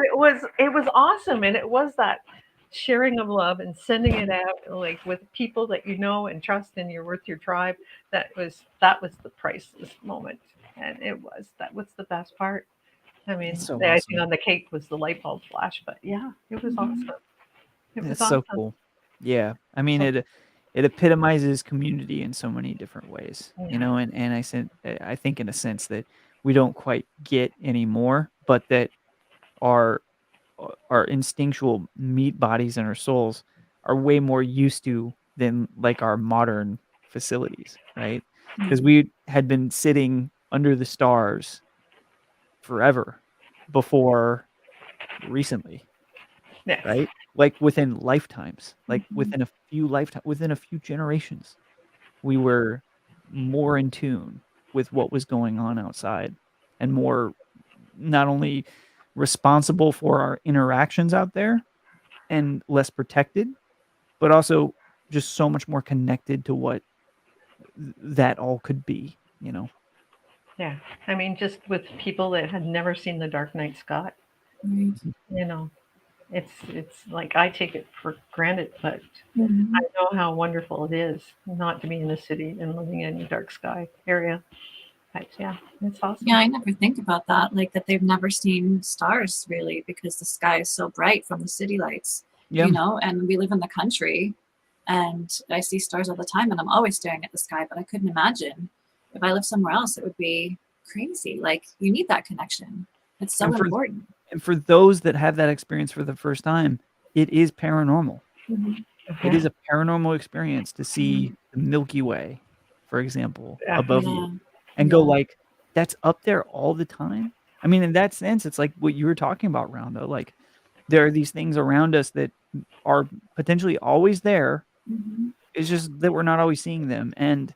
it was awesome, and it was that sharing of love and sending it out like with people that you know and trust, and you're with your tribe. That was the priceless moment, and that was the best part. I It's mean, so the icing awesome. on the cake was the light bulb flash, but yeah, it was awesome. It was It's so awesome. cool. Yeah. I mean, So, it epitomizes community in so many different ways, yeah, and I think in a sense that we don't quite get anymore, but that our our instinctual meat bodies and our souls are way more used to than like our modern facilities, right? Because we had been sitting under the stars forever before recently, yes, right? Like within lifetimes, like Mhm. within a few generations, we were more in tune with what was going on outside and more not only responsible for our interactions out there and less protected, but also just so much more connected to what that all could be. yeah. I mean, just with people that had never seen the Dark Knight Scott, Right. you know, it's like I take it for granted, but I Mhm. know how wonderful it is not to be in the city and living in a dark sky area. But yeah, it's Yeah, awesome. I never think about that. Like that they've never seen stars really because the sky is so bright from the city lights, Yeah. and we live in the country and I see stars all the time and I'm always staring at the sky, but I couldn't imagine if I lived somewhere else, it would be crazy. Like you need that connection. It's so And for important. and for those that have that experience for the first time, it is paranormal. Mhm. It Yeah, is a paranormal experience to see Mhm. the Milky Way, for example, yeah, above you Yeah. and go Yeah. like, "That's up there all the time?" I mean, in that sense, it's like what you were talking about, Rhonda, like, there are these things around us that are potentially always there, Mhm. it's just that we're not always seeing them, and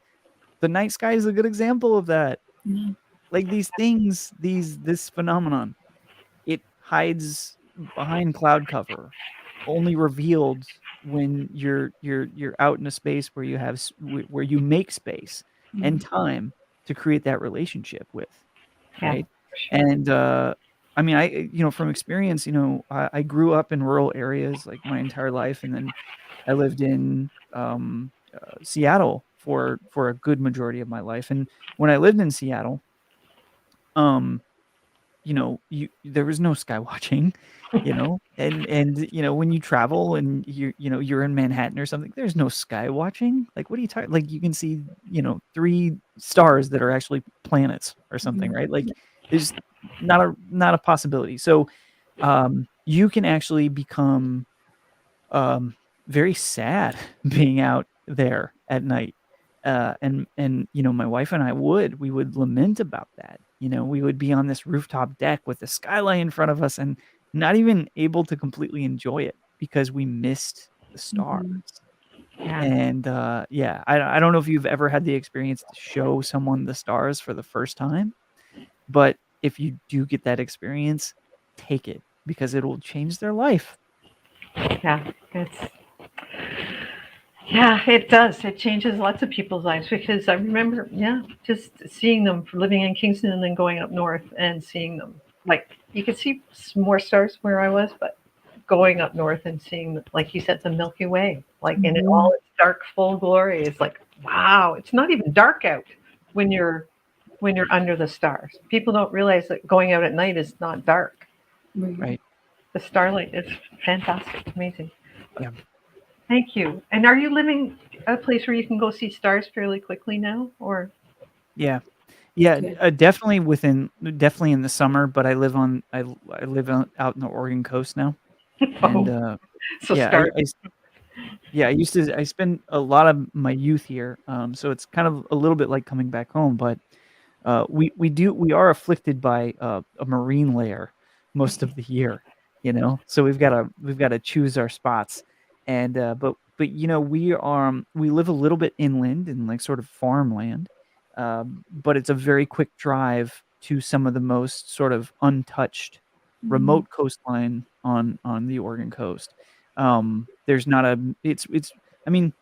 the night sky is a good example of that. Yeah. Like, these things, this phenomenon, it hides behind cloud cover, only revealed when you're out in a space where you have where you make space and Mhm. time to create that relationship with, yeah, right? for sure. And I mean, from experience, I grew up in rural areas like my entire life, and then I lived in Seattle for a good majority of my life. And when I lived in Seattle, um, there was no sky watching, and when you travel and you're in Manhattan or something, there's no sky watching. Like, what are you talking? Like, you can see, three stars that are actually planets or something, Mhm. right? Like, there's not a possibility. So, you can actually become very sad being out there at night. And my wife and we would lament about that. We would be on this rooftop deck with the skyline in front of us and not even able to completely enjoy it because we missed the stars. Mhm. Yeah, And yeah, I don't know if you've ever had the experience to show someone the stars for the first time, but if you do get that experience, take it because it will change their life. yeah. Yeah, it does. It changes lots of people's lives because I remember, yeah, just seeing them living in Kingston and then going up north and seeing them. Like you could see more stars where I was, but going up north and seeing, like you said, the Milky Way, like in it all Mhm. its dark, full glory, is like, wow. It's not even dark out when you're under the stars. People don't realize that going out at night is not dark. Right. Right. The starlight is fantastic, amazing. Yeah. Thank you. And are you living a place where you can go see stars fairly quickly now, or? Yeah. Yeah, Good. definitely in the summer, but I live out in the Oregon coast now, and, Oh, so yeah, stars. I spent a lot of my youth here, so it's kind of a little bit like coming back home, but, we are afflicted by, a marine layer most of the year, so we've gotta choose our spots, and, but, we live a little bit inland in, like, sort of farmland, but it's a very quick drive to some of the most sort of untouched Mhm. remote coastline on the Oregon coast. There's not a it's I mean,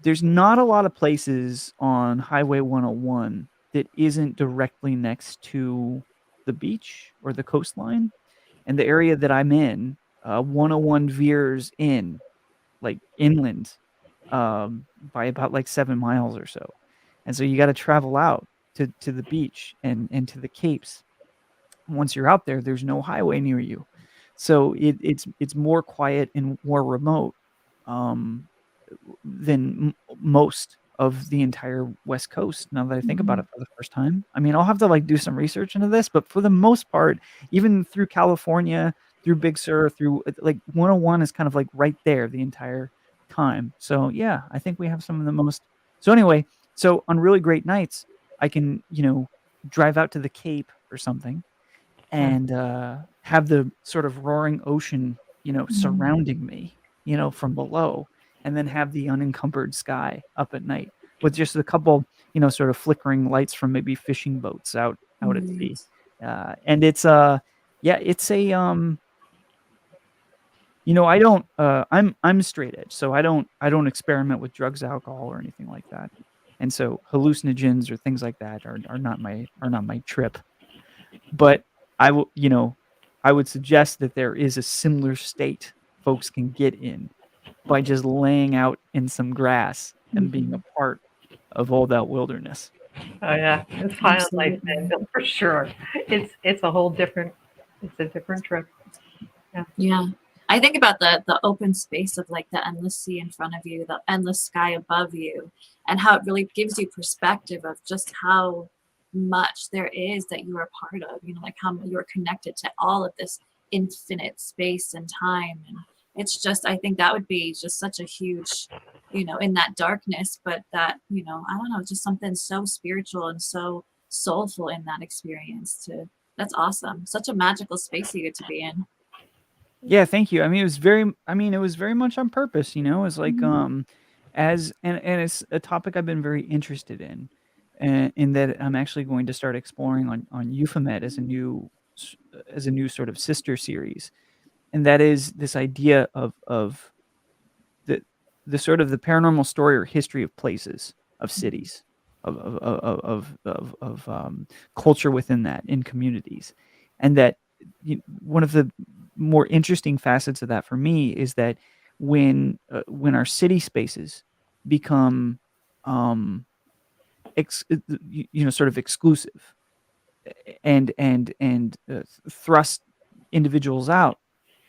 there's not a lot of places on Highway 101 that isn't directly next to the beach or the coastline. And the area that I'm in, 101 veers in, like inland, by about like 7 miles or so. And so you got to travel out to the beach and to the capes. Once you're out there, there's no highway near you. So it's more quiet and more remote, um, than most of the entire West Coast, now that I think about it for the first time. I mean, I'll have to, like, do some research into this, but for the most part, even through California, through Big Sur, through, like, 101 is kind of, like, right there the entire time. So, yeah, I think we have some of the most. So, anyway, so on really great nights, I can, drive out to the Cape or something and, have the sort of roaring ocean, surrounding me, from below, and then have the unencumbered sky up at night with just a couple, sort of flickering lights from maybe fishing boats out at sea. And it's yeah, it's a I don't I'm straight edge, so I don't experiment with drugs, alcohol, or anything like that. And so hallucinogens or things like that are not my trip. But I would suggest that there is a similar state folks can get in by just laying out in some grass and being a part of all that wilderness. Oh yeah, it's high on life, man, for sure. It's a whole different. It's a different trip. Yeah. I think about the open space of like the endless sea in front of you, the endless sky above you, and how it really gives you perspective of just how much there is that you are part of, like how you're connected to all of this infinite space and time. And it's just, I think that would be just such a huge, in that darkness, but that, I don't know, just something so spiritual and so soulful in that experience that's awesome. Such a magical space you get to be in. Yeah, thank you. I mean, it was very much on purpose, It's like, as and it's a topic I've been very interested in that I'm actually going to start exploring on Euphomet as a new sort of sister series. And that is this idea of the sort of the paranormal story or history of places, of cities, of culture within that, in communities. And that one of the more interesting facets of that for me is that when our city spaces become, sort of exclusive, and thrust individuals out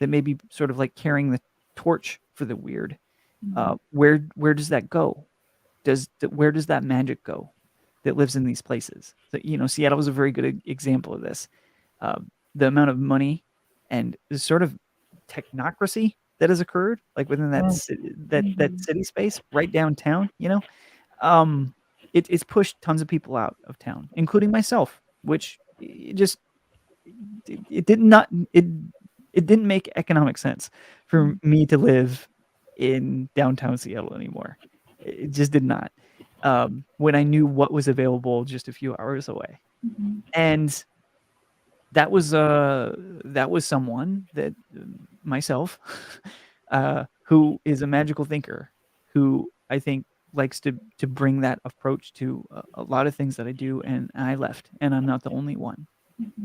that may be sort of like carrying the torch for the weird, where does that go? Where does that magic go that lives in these places? So, Seattle was a very good example of this. The amount of money and the sort of technocracy that has occurred, like within that city space right downtown, it's pushed tons of people out of town, including myself, which it didn't make economic sense for me to live in downtown Seattle anymore. It just did not. When I knew what was available just a few hours away. And that was someone that myself, who is a magical thinker, who I think likes to bring that approach to a lot of things that I do, and I left, and I'm not the only one.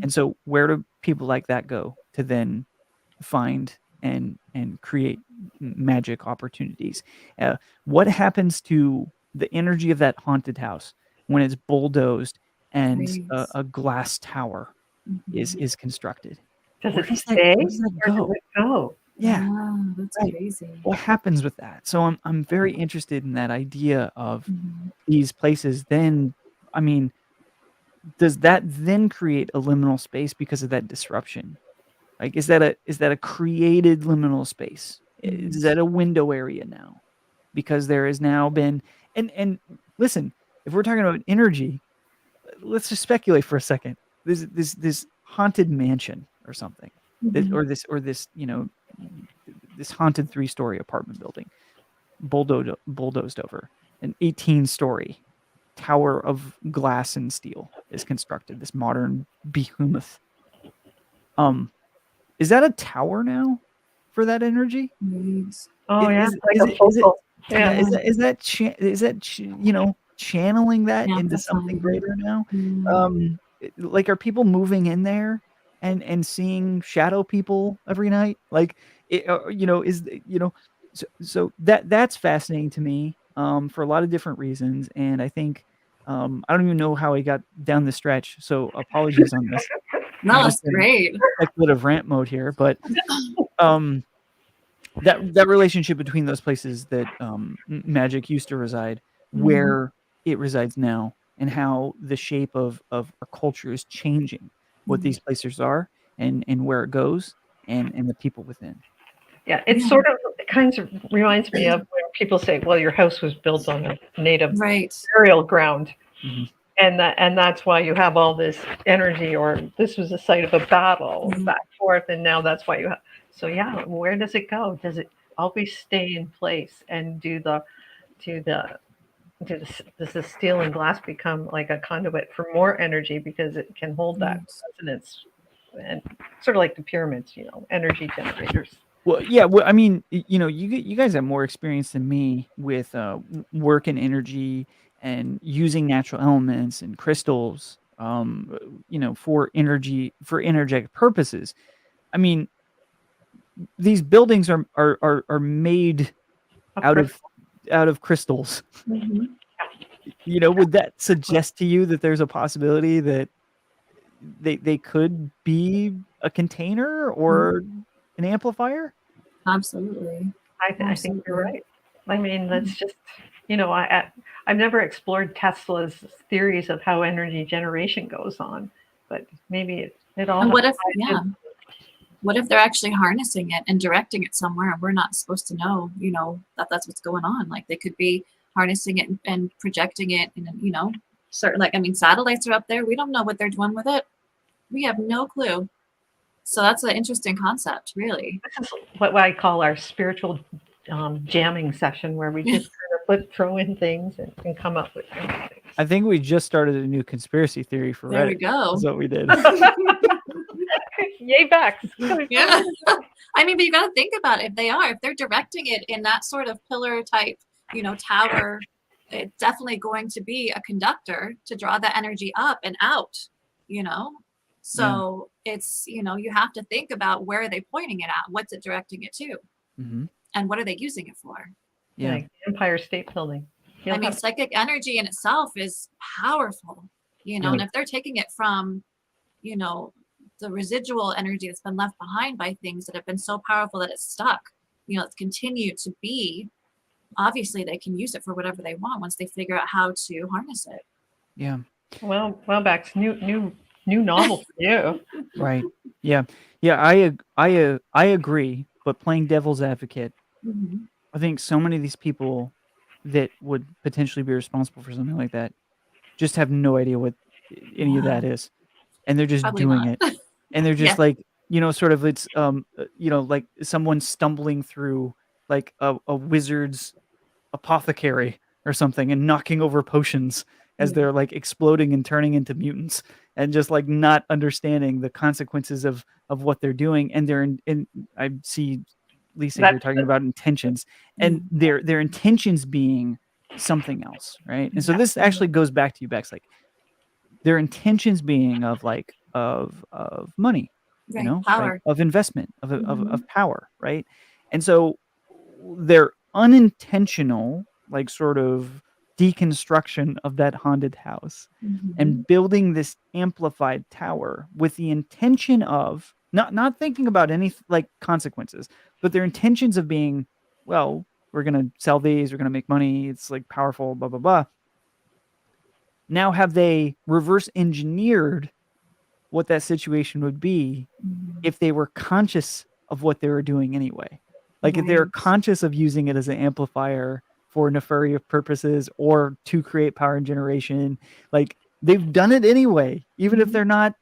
And so where do people like that go to then find and create magic opportunities? What happens to the energy of that haunted house when it's bulldozed and a glass tower is constructed? Does Where it does stay? where does that Where go? does it go? Yeah, Wow, that's right. crazy. What happens with that? So I'm very interested in that idea of these places. Then, I mean, does that then create a liminal space because of that disruption? Like, is that a created liminal space? Is that a window area now? Because there has now been, and listen, if we're talking about energy, let's just speculate for a second. This haunted mansion or something, or this this haunted 3-story apartment building, bulldozed over, an 18-story tower of glass and steel is constructed. This modern behemoth. Is that a tower now for that energy? Oh yeah, Is like a it? focal. Yeah. Yeah. Is that channeling that into something Amplifying. greater now. Mm. Like, are people moving in there and seeing shadow people every night? Like, so that's fascinating to me, for a lot of different reasons. And I think, I don't even know how I got down the stretch, so apologies on this. I'm No, just that's in great. speculative rant mode here, but um, that relationship between those places that magic used to reside, where it resides now, and how the shape of our culture is changing, what these places are, and where it goes, and the people within. Yeah, it's Yeah. sort of, it kind of reminds me of when people say, well, your house was built on a native Right. burial ground. Mhm. And that's why you have all this energy, or this was the site of a battle, Mhm. back forth, and now that's why you have. So yeah, where does it go? Does it always stay in place, and do the does the steel and glass become like a conduit for more energy because it can hold that Right. resonance, and sort of like the pyramids, energy generators. Well, yeah. Well, I mean, you guys have more experience than me with work and energy and using natural elements and crystals, for energetic purposes. I mean, these buildings are made Of out course, of crystals. Mhm. Would that suggest to you that there's a possibility that they could be a container or an amplifier? Absolutely. I think you're Absolutely. right. I mean, that's just, I've never explored Tesla's theories of how energy generation goes on, but maybe it all And what if, ties yeah, in. what if they're actually harnessing it and directing it somewhere and we're not supposed to know, that that's what's going on? Like they could be harnessing it and projecting it in, certain, like, I mean, satellites are up there. We don't know what they're doing with it. We have no clue. So that's an interesting concept, really. This is what I call our spiritual jamming session, where we just kind of throw in things and come up with new things. I think we just started a new conspiracy theory for There we Reddit. go. That's what we did. Yay, Bex! Yeah. I mean, but you got to think about it. If they're directing it in that sort of pillar type, tower, it's definitely going to be a conductor to draw that energy up and out, So it's, you have to think about where are they pointing it at? What's it directing it to? Hmm. And what are they using it for? Yeah. Like Empire State Building. I mean, psychic energy in itself is powerful, Yeah. and if they're taking it from, the residual energy that's been left behind by things that have been so powerful that it's stuck, it's continued to be, obviously they can use it for whatever they want once they figure out how to harness it. Yeah. well, Bex, new novel for you. Right. Yeah. Yeah. I agree. But playing devil's advocate, Mm-hmm. I think so many of these people that would potentially be responsible for something like that just have no idea what any of that is, and they're just Probably doing not. it, and they're just Yeah. like, sort of, it's like someone stumbling through like a wizard's apothecary or something and knocking over potions as they're like exploding and turning into mutants, and just like not understanding the consequences of what they're doing. And I see Lisa here That's talking about intentions, and their intentions being something else, right? And so this actually goes back to you, Bex, like their intentions being of money, Right. right? Power. Of investment, of power, right? And so their unintentional, like, sort of deconstruction of that haunted house and building this amplified tower with the intention of not thinking about any like consequences, but their intentions of being, well, we're going to sell these, we're going to make money, it's like powerful, blah, blah, blah. Now have they reverse engineered what that situation would be if they were conscious of what they were doing anyway? Like if they're Right. conscious of using it as an amplifier for nefarious purposes or to create power and generation, like they've done it anyway, even if they're not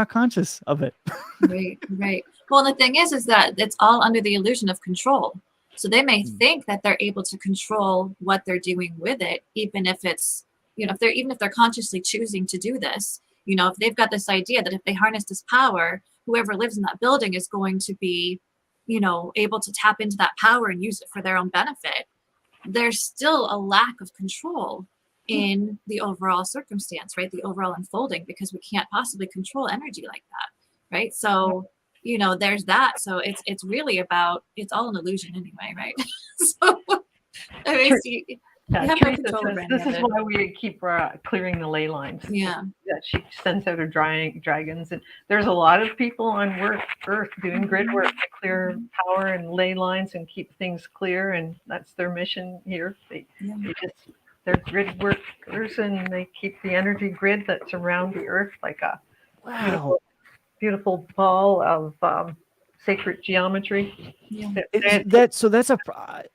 conscious of it. Right. Right. Well, the thing is that it's all under the illusion of control. So they may think that they're able to control what they're doing with it, even if it's, if they're consciously choosing to do this, if they've got this idea that if they harness this power, whoever lives in that building is going to be, able to tap into that power and use it for their own benefit. There's still a lack of control in the overall circumstance, right? The overall unfolding, because we can't possibly control energy like that, right? So, you know, there's that. So it's really about, it's all an illusion anyway, right? So I mean, you have no Teresa control over says any this of is it. why we keep clearing the ley lines. Yeah. That she sends out her dragons, and there's a lot of people on Earth doing grid work to clear power and ley lines and keep things clear, and that's their mission here. They just, they're grid workers, and they keep the energy grid that's around the Earth like a Wow. beautiful ball of sacred geometry. Yeah.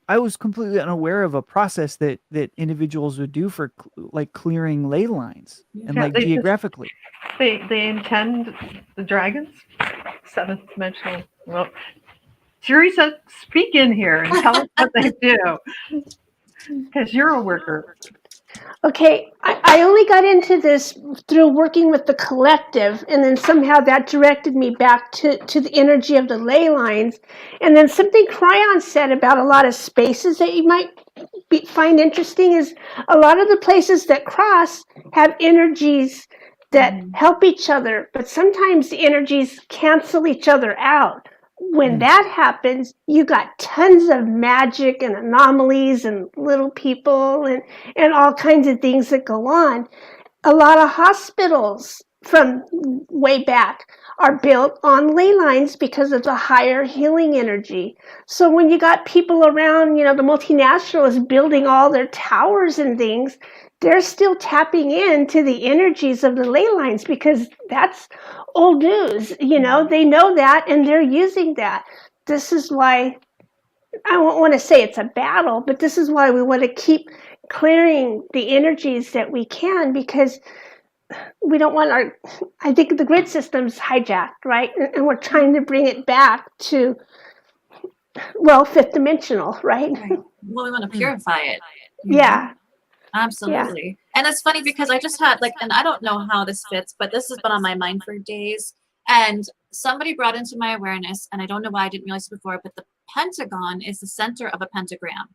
I was completely unaware of a process that individuals would do for like clearing ley lines and Yeah, like geographically. They intend the dragons, seventh dimensional. Well, Teresa, speak in here and tell us what they do, because you're a worker. Okay, I only got into this through working with the collective, and then somehow that directed me back to the energy of the ley lines. And then something Cryon said about a lot of spaces that you might find interesting is a lot of the places that cross have energies that help each other, but sometimes the energies cancel each other out. When that happens, you got tons of magic and anomalies and little people and all kinds of things that go on. A lot of hospitals from way back are built on ley lines because of the higher healing energy. So when you got people around, you know, the multinationals building all their towers and things, they're still tapping into the energies of the ley lines because that's old news. You know, they know that and they're using that. This is why I don't want to say it's a battle, but this is why we want to keep clearing the energies that we can, because we don't want I think the grid system's hijacked, right? And we're trying to bring it back to, well, fifth dimensional, right? Well, we want to purify it. Yeah. Absolutely. And it's funny because I just had and I don't know how this fits, but this has been on my mind for days. And somebody brought into my awareness, and I don't know why I didn't realize it before, but the Pentagon is the center of a pentagram,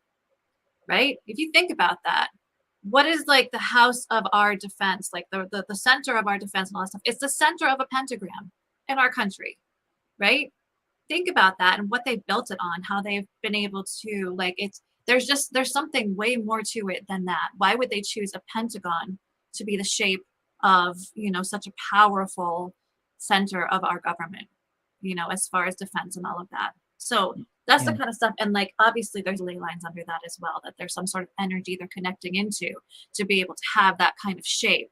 right? If you think about that, what is like the house of our defense, like the center of our defense and all that stuff? It's the center of a pentagram in our country, right? Think about that and what they built it on, how they've been able to, like, there's something way more to it than that. Why would they choose a pentagon to be the shape of, you know, such a powerful center of our government, you know, as far as defense and all of that? So that's the kind of stuff. And like, obviously there's ley lines under that as well, that there's some sort of energy they're connecting into to be able to have that kind of shape.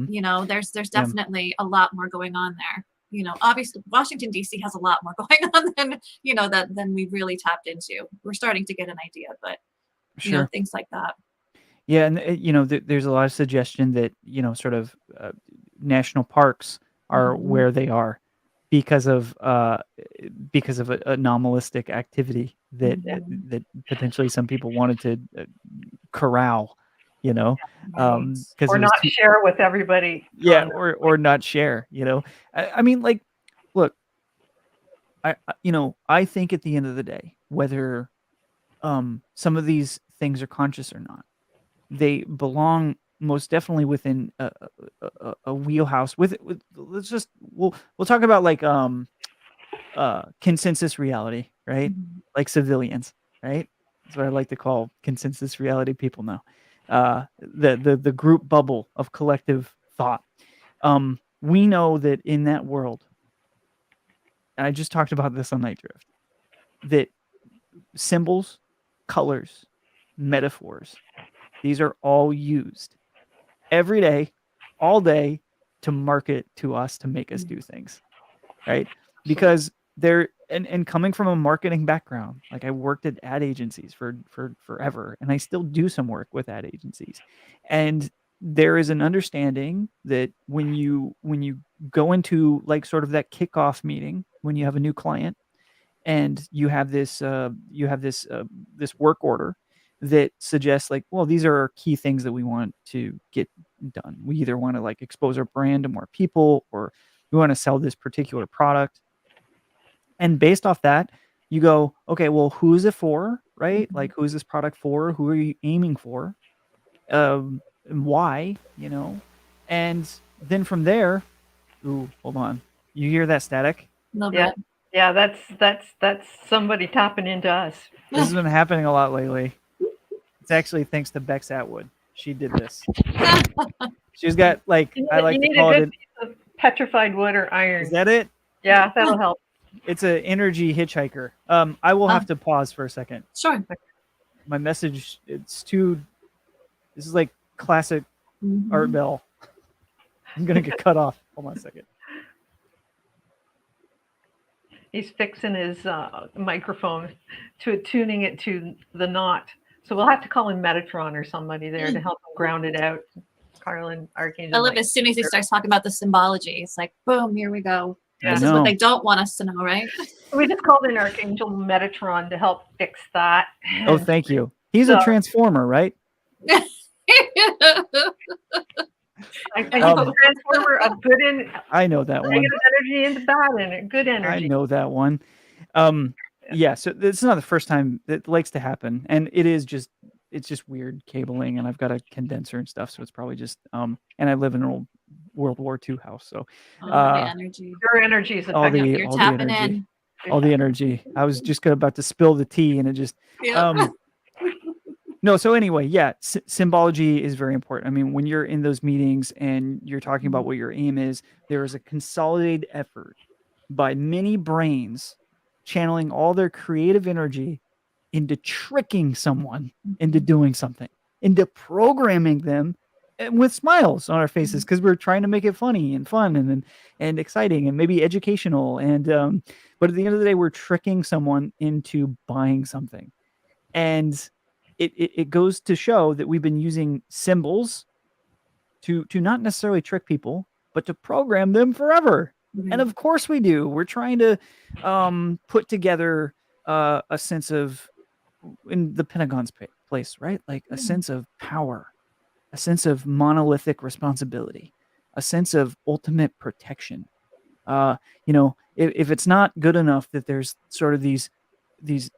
You know, there's definitely a lot more going on there. You know, obviously Washington, D.C. has a lot more going on than, you know, than we really tapped into. We're starting to get an idea, but, you know, things like that. Yeah. And, you know, there's a lot of suggestion that, you know, sort of national parks are where they are because of anomalistic activity that potentially some people wanted to corral, you know, or not share with everybody. Yeah, or not share, you know. I mean, like, look, I think at the end of the day, whether some of these things are conscious or not, they belong most definitely within a wheelhouse. With we'll talk about like consensus reality, right? Like civilians, right? That's what I like to call consensus reality. People know the group bubble of collective thought. We know that in that world, and I just talked about this on Night Drift, that symbols, colors, metaphors, these are all used every day, all day, to market to us, to make us do things, right? Because they're and coming from a marketing background, like I worked at ad agencies for forever, and I still do some work with ad agencies, and there is an understanding that when you go into like sort of that kickoff meeting when you have a new client and you have this this work order that suggests like, well, these are our key things that we want to get done. We either want to like expose our brand to more people, or we want to sell this particular product. And based off that, you go, okay, well, who is it for, right? Like, who is this product for? Who are you aiming for? and why, and then from there, ooh, hold on, you hear that static? Love Yeah. it. Yeah, that's somebody tapping into us. This has been happening a lot lately. It's actually thanks to Bex Atwood. She did this. She's got I like to You need call a it. good piece of petrified wood or iron. Is that it? Yeah, that'll help. It's an energy hitchhiker. I will have to pause for a second. Sure. My message. It's too. This is like classic Art Bell. I'm gonna get cut off. Hold on a second. He's fixing his microphone tuning it to the knot. So we'll have to call in Metatron or somebody there to help him ground it out. Carlin, Archangel. I love as soon as he starts talking about the symbology, it's like, boom, here we go. Yeah. This is what they don't want us to know, right? We just called in Archangel Metatron to help fix that. Oh, thank you. He's a transformer, right? I think he's a transformer of good I know that one. Negative energy into bad good energy. I know that one. Yeah, so this is not the first time it likes to happen, and it's just weird cabling, and I've got a condenser and stuff, so it's probably just and I live in an old World War II house, so the energy. Your energy is all the You're all tapping the energy, in. all the energy. I was just about to spill the tea, and it just no. So anyway, yeah, symbology is very important. I mean, when you're in those meetings and you're talking about what your aim is, there is a consolidated effort by many brains channeling all their creative energy into tricking someone into doing something, into programming them with smiles on our faces because we're trying to make it funny and fun and exciting and maybe educational. And but at the end of the day, we're tricking someone into buying something. And it goes to show that we've been using symbols to not necessarily trick people, but to program them forever. And of course we do. We're trying to put together a sense of, in the Pentagon's place, right? Like a sense of power, a sense of monolithic responsibility, a sense of ultimate protection. If it's not good enough that there's sort of these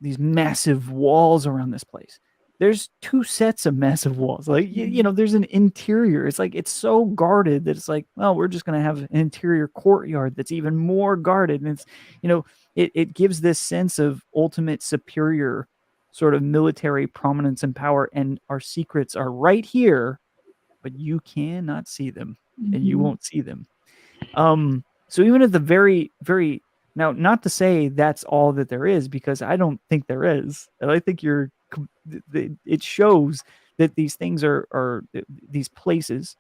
massive walls around this place, there's two sets of massive walls. Like, there's an interior. It's like, it's so guarded that it's like, well, we're just going to have an interior courtyard that's even more guarded. And it's, it gives this sense of ultimate superior sort of military prominence and power. And our secrets are right here, but you cannot see them and you won't see them. So even at the very, very, now, not to say that's all that there is, because I don't think there is. And I think it shows that these things are these places,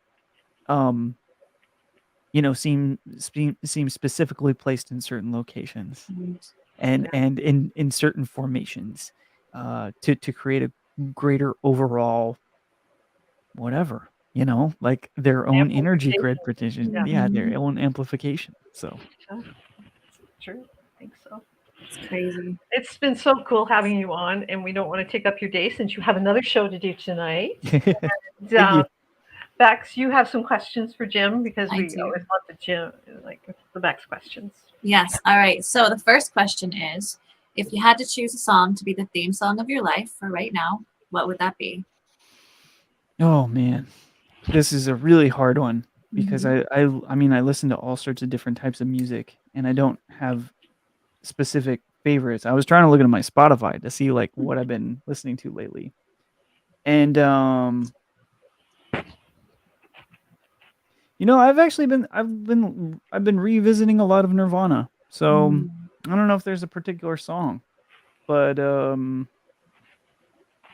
seem specifically placed in certain locations and in certain formations, to create a greater overall, whatever, like their own energy grid partition. Yeah, their own amplification. So. True. I think so. It's crazy. It's been so cool having you on, and we don't want to take up your day since you have another show to do tonight. And, Bex, you have some questions for Jim, because we always love the Jim, like the Bex questions. Yes. All right. So the first question is, if you had to choose a song to be the theme song of your life for right now, what would that be? Oh man, this is a really hard one. Because I mean, I listen to all sorts of different types of music, and I don't have specific favorites. I was trying to look at my Spotify to see like what I've been listening to lately, and I've been revisiting a lot of Nirvana. So I don't know if there's a particular song, but I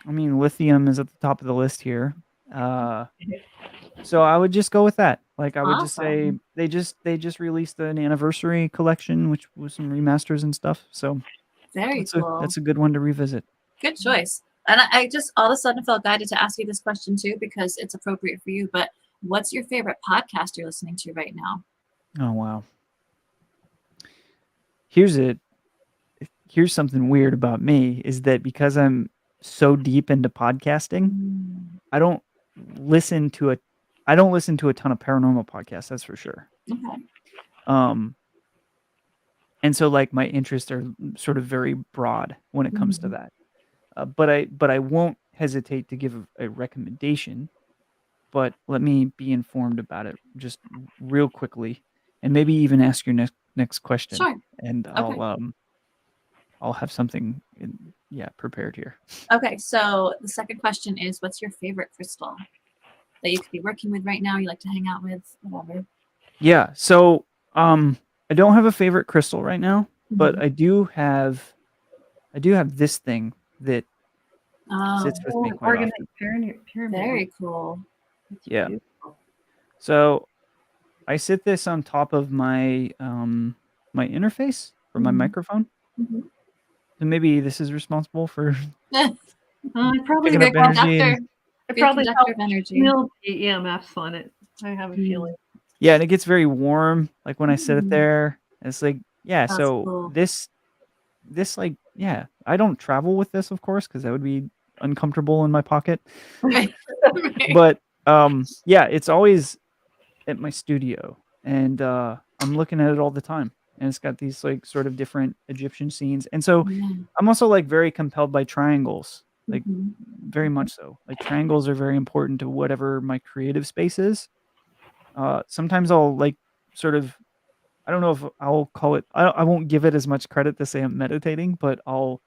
mean, Lithium is at the top of the list here. So I would just go with that. Like I would just say they just released an anniversary collection, which was some remasters and stuff. So very cool. That's a good one to revisit. Good choice. And I just all of a sudden felt guided to ask you this question too, because it's appropriate for you. But what's your favorite podcast you're listening to right now? Oh wow. Here's something weird about me, is that because I'm so deep into podcasting, I don't listen to a ton of paranormal podcasts, that's for sure. Okay. And so like my interests are sort of very broad when it comes to that. But I won't hesitate to give a recommendation. but let me be informed about it just real quickly, and maybe even ask your next question, Sure. and Okay. I'll have something prepared here. Okay, so the second question is, what's your favorite crystal that you could be working with right now, you like to hang out with, whatever? Yeah, so I don't have a favorite crystal right now, but Mhm. I do have this thing that Oh, sits with me quite Organized often. pyramid. very cool. It's Yeah. beautiful. So I sit this on top of my my interface for my Mhm. microphone. Mhm. So maybe this is responsible for It probably picking Your up energy conductor, and it your probably conductor helps of energy. build the EMFs on it. I have a feeling. yeah, and it gets very warm like when I sit it Mm. there. It's like That's so cool. this like I don't travel with this, of course, because that would be uncomfortable in my pocket. Right. But it's always at my studio, and I'm looking at it all the time, and it's got these like sort of different Egyptian scenes, and so Yeah. I'm also like very compelled by triangles, like Mhm. very much so. Like triangles are very important to whatever my creative space is. Sometimes I'll like sort of I don't know if I'll call it. I won't give it as much credit to say I'm meditating, but I'll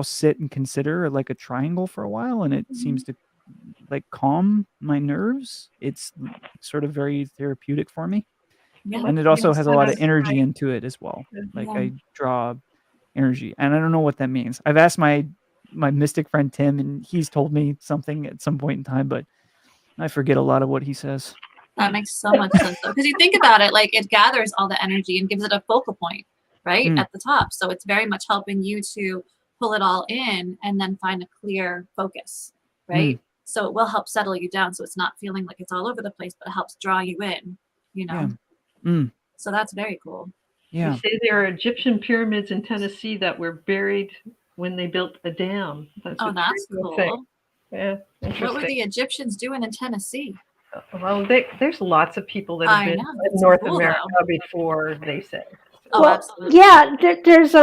sit and consider like a triangle for a while, and it seems Mhm. to like calm my nerves. It's sort of very therapeutic for me, Yeah. and it also has a lot of Yes. energy into it as well. Like Yeah. I draw energy, and I don't know what that means. I've asked my mystic friend Tim, and he's told me something at some point in time, but I forget a lot of what he says. That makes so much sense though, because you think about it, like it gathers all the energy and gives it a focal point, right, Mm, at the top. So it's very much helping you to pull it all in and then find a clear focus, right? mm, So it will help settle you down, so it's not feeling like it's all over the place, but it helps draw you in, you yeah, know. mm, So that's very cool. They yeah. say there are Egyptian pyramids in Tennessee that were buried when they built a dam. That's Oh, what that's Teresa was saying. cool. Yeah, What were interesting. the Egyptians doing in Tennessee? Well, there's lots of people that have I been know. in It's North cool America though. before, they say. Oh, Well, absolutely. yeah, there's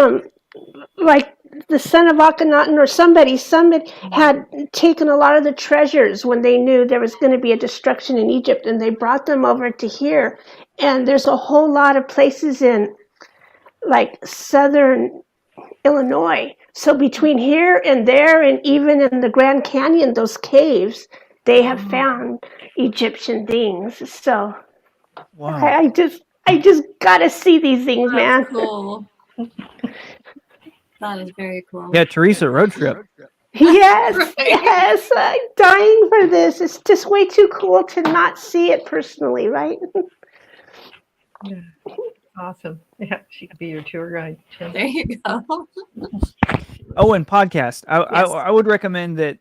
like the son of Akhenaten or somebody had taken a lot of the treasures when they knew there was going to be a destruction in Egypt, and they brought them over to here. And there's a whole lot of places in like southern Illinois. So between here and there, and even in the Grand Canyon, those caves, they have found Egyptian things. So Wow. I just gotta see these things, That's man. cool. That is very cool. Yeah, Teresa, road trip. Yes, Right. yes, I'm dying for this. It's just way too cool to not see it personally, right? Yeah, awesome. Yeah, she could be your tour guide, Tim. There you go. Oh, and podcast. Yes. I would recommend that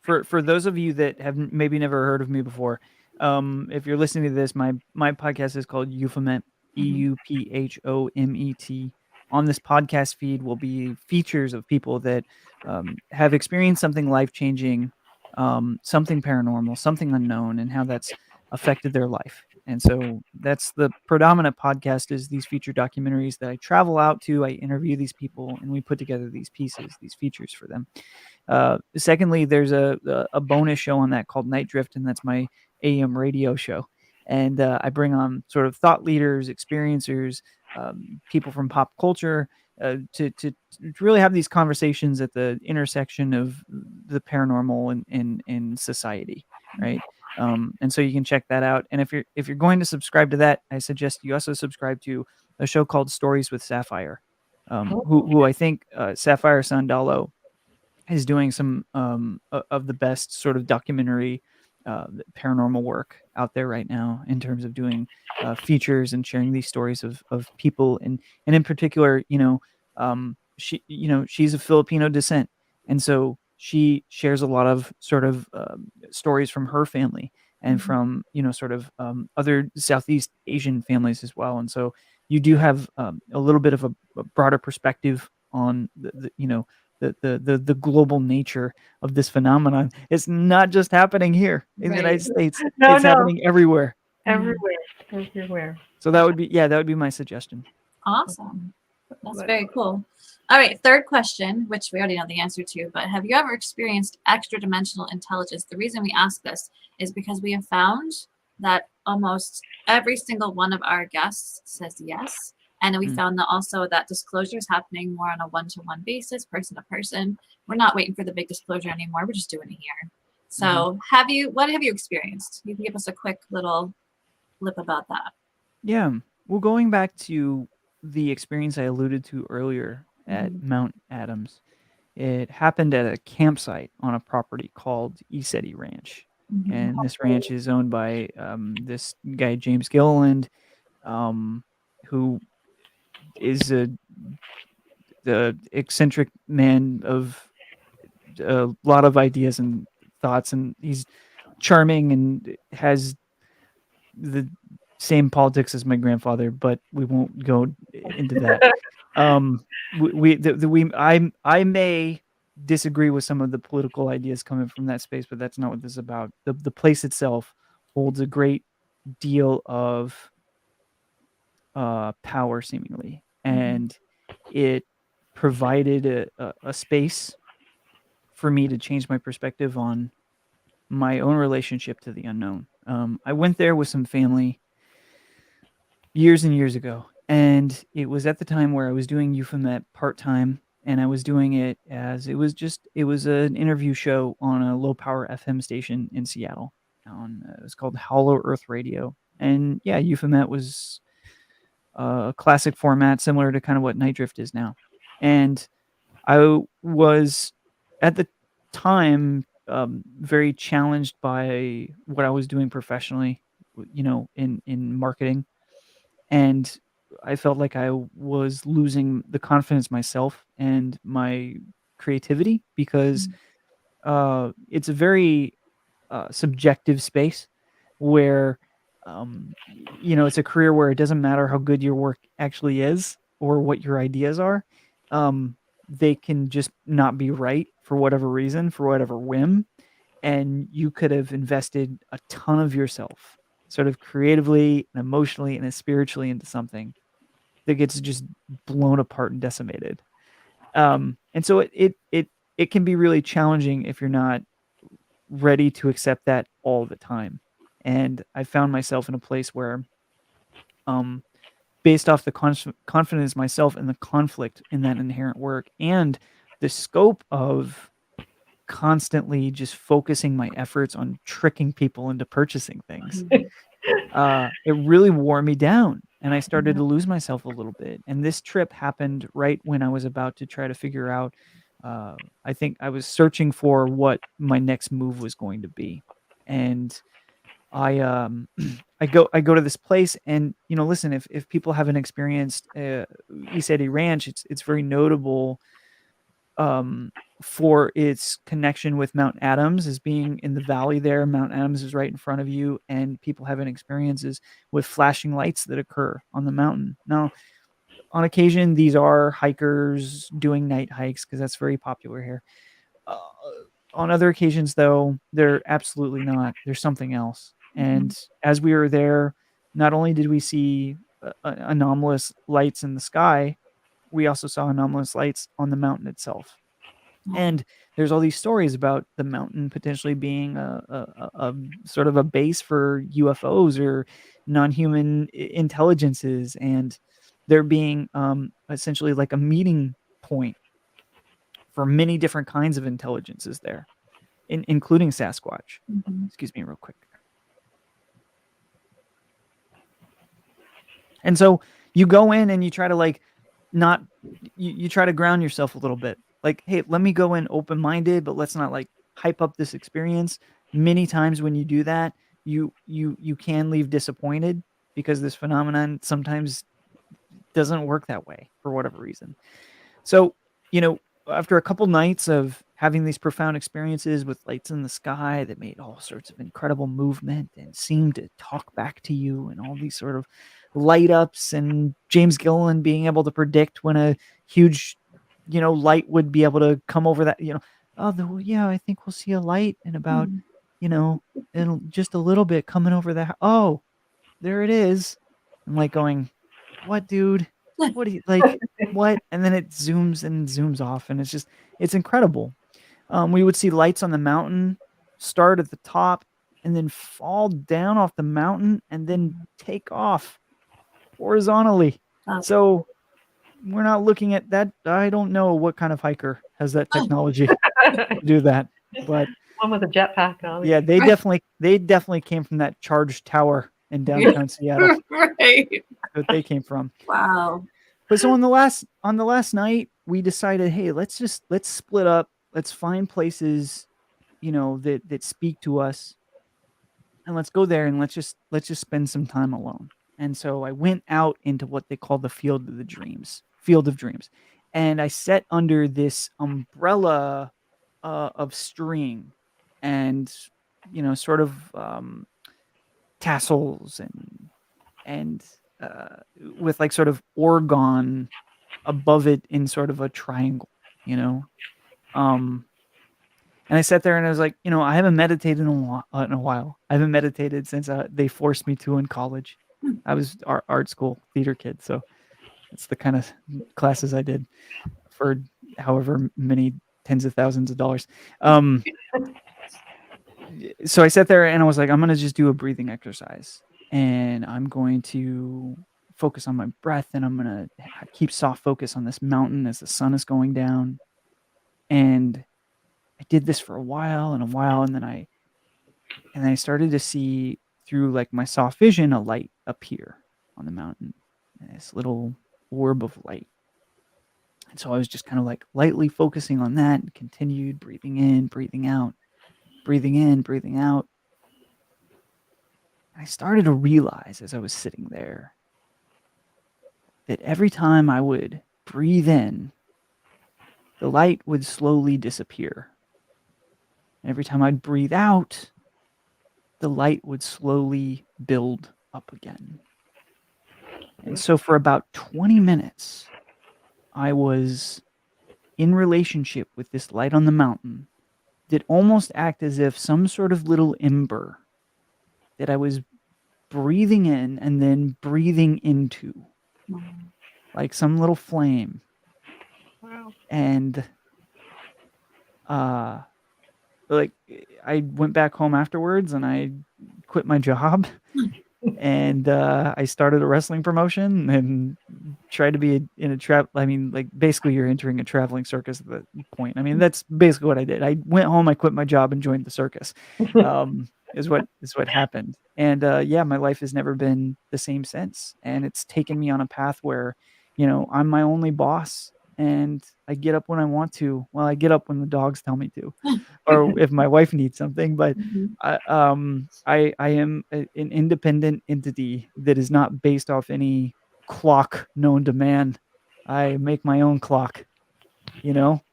for those of you that have maybe never heard of me before, if you're listening to this, my podcast is called Euphomet, EUPHOMET. On this podcast feed will be features of people that have experienced something life changing, something paranormal, something unknown, and how that's affected their life. And so that's the predominant podcast is these feature documentaries that I travel out to. I interview these people and we put together these pieces, these features for them. Secondly, there's a bonus show on that called Night Drift, and that's my AM radio show. And I bring on sort of thought leaders, experiencers, people from pop culture to really have these conversations at the intersection of the paranormal and society, right? And so you can check that out. And if you're going to subscribe to that, I suggest you also subscribe to a show called Stories with Sapphire, who I think Sapphire Sandalo is doing some of the best sort of documentary paranormal work out there right now in terms of doing features and sharing these stories of people and in particular, she's of Filipino descent, and so she shares a lot of sort of stories from her family and from sort of other Southeast Asian families as well, and so you do have a little bit of a broader perspective on the global nature of this phenomenon. It's not just happening here in the United States. No, It's no, happening everywhere. everywhere. So that would be my suggestion. Awesome. That's very cool. All right, third question, which we already know the answer to, but have you ever experienced extra dimensional intelligence? The reason we ask this is because we have found that almost every single one of our guests says yes. And we found that also that disclosure is happening more on a one-to-one basis, person to person. We're not waiting for the big disclosure anymore. We're just doing it here. So what have you experienced? You can give us a quick little blip about that. Yeah. Well, going back to the experience I alluded to earlier at Mount Adams, it happened at a campsite on a property called E17 Ranch. And this ranch is owned by this guy, James Gilliland, who is the eccentric man of a lot of ideas and thoughts, and he's charming and has the same politics as my grandfather, but we won't go into that. I may disagree with some of the political ideas coming from that space, but that's not what this is about. The place itself holds a great deal of power, seemingly, and it provided a space for me to change my perspective on my own relationship to the unknown. I went there with some family years and years ago, and it was at the time where I was doing Euphomet part-time, and I was doing it as it was an interview show on a low power FM station in Seattle. It was called Hollow Earth Radio, and yeah, Euphomet was a classic format similar to kind of what Night Drift is now. And I was at the time very challenged by what I was doing professionally, in marketing, and I felt like I was losing the confidence myself and my creativity because it's a very subjective space where it's a career where it doesn't matter how good your work actually is or what your ideas are. They can just not be right for whatever reason, for whatever whim, and you could have invested a ton of yourself sort of creatively and emotionally and spiritually into something that gets just blown apart and decimated. And so it can be really challenging if you're not ready to accept that all the time. And I found myself in a place where, based off the confidence myself and the conflict in that inherent work and the scope of constantly just focusing my efforts on tricking people into purchasing things, it really wore me down, and I started to lose myself a little bit. And this trip happened right when I was about to try to figure out, I think I was searching for what my next move was going to be. And I I go to this place, and listen, if people haven't experienced E17 Ranch, it's very notable for its connection with Mount Adams, as being in the valley there. Mount Adams is right in front of you, and people having experiences with flashing lights that occur on the mountain. Now, on occasion, these are hikers doing night hikes because that's very popular here. Uh, on other occasions, though, they're absolutely not. There's something else. And as we were there, not only did we see anomalous lights in the sky, we also saw anomalous lights on the mountain itself. And there's all these stories about the mountain potentially being a sort of a base for UFOs or non-human intelligences, and there being essentially like a meeting point for many different kinds of intelligences there, including Sasquatch. Excuse me real quick. And so you go in and you try to you try to ground yourself a little bit. Like, hey, let me go in open-minded, but let's not hype up this experience. Many times when you do that, you can leave disappointed because this phenomenon sometimes doesn't work that way for whatever reason. So, after a couple nights of having these profound experiences with lights in the sky that made all sorts of incredible movement and seemed to talk back to you, and all these sort of light ups, and James Gilliland being able to predict when a huge, light would be able to come over that, I think we'll see a light in about, in just a little bit coming over that. Oh, there it is. I'm like going, what, dude? What do you like? What? And then it zooms and zooms off, and it's incredible. We would see lights on the mountain start at the top and then fall down off the mountain and then take off horizontally. That's So we're not looking at that. I don't know what kind of hiker has that technology to do that, but One with a jetpack on it. yeah, they definitely came from that charged tower in downtown Seattle right. that they came from. Wow. But so on the last night, we decided, hey, let's split up. Let's find places, that speak to us, and let's go there and let's just spend some time alone. And so I went out into what they call the field of dreams, and I sat under this umbrella of string, and sort of tassels and with like sort of organ above it in sort of a triangle, and I sat there and I was like, I haven't meditated in a while. I haven't meditated since they forced me to in college. I was art school theater kid, so it's the kind of classes I did for however many tens of thousands of dollars. So I sat there and I was like, I'm going to just do a breathing exercise, and I'm going to focus on my breath, and I'm going to keep soft focus on this mountain as the sun is going down. And I did this for a while, and then I started to see through like my soft vision a light appear on the mountain, and this little orb of light. And so I was just kind of like lightly focusing on that and continued breathing in, breathing out, breathing in, breathing out. And I started to realize as I was sitting there that every time I would breathe in, the light would slowly disappear. And every time I'd breathe out, the light would slowly build up again. And so for about 20 minutes, I was in relationship with this light on the mountain that almost act as if some sort of little ember that I was breathing in and then breathing into, like some little flame. Wow. And like I went back home afterwards and I quit my job and I started a wrestling promotion and tried to be in a trap. I mean, like basically you're entering a traveling circus at that point. I mean, that's basically what I did. I went home, I quit my job and joined the circus. Is what happened. And yeah, my life has never been the same since. And it's taken me on a path where, I'm my only boss. And I get up when I want to. Well, I get up when the dogs tell me to, or if my wife needs something. But I am an independent entity that is not based off any clock known to man. I make my own clock, and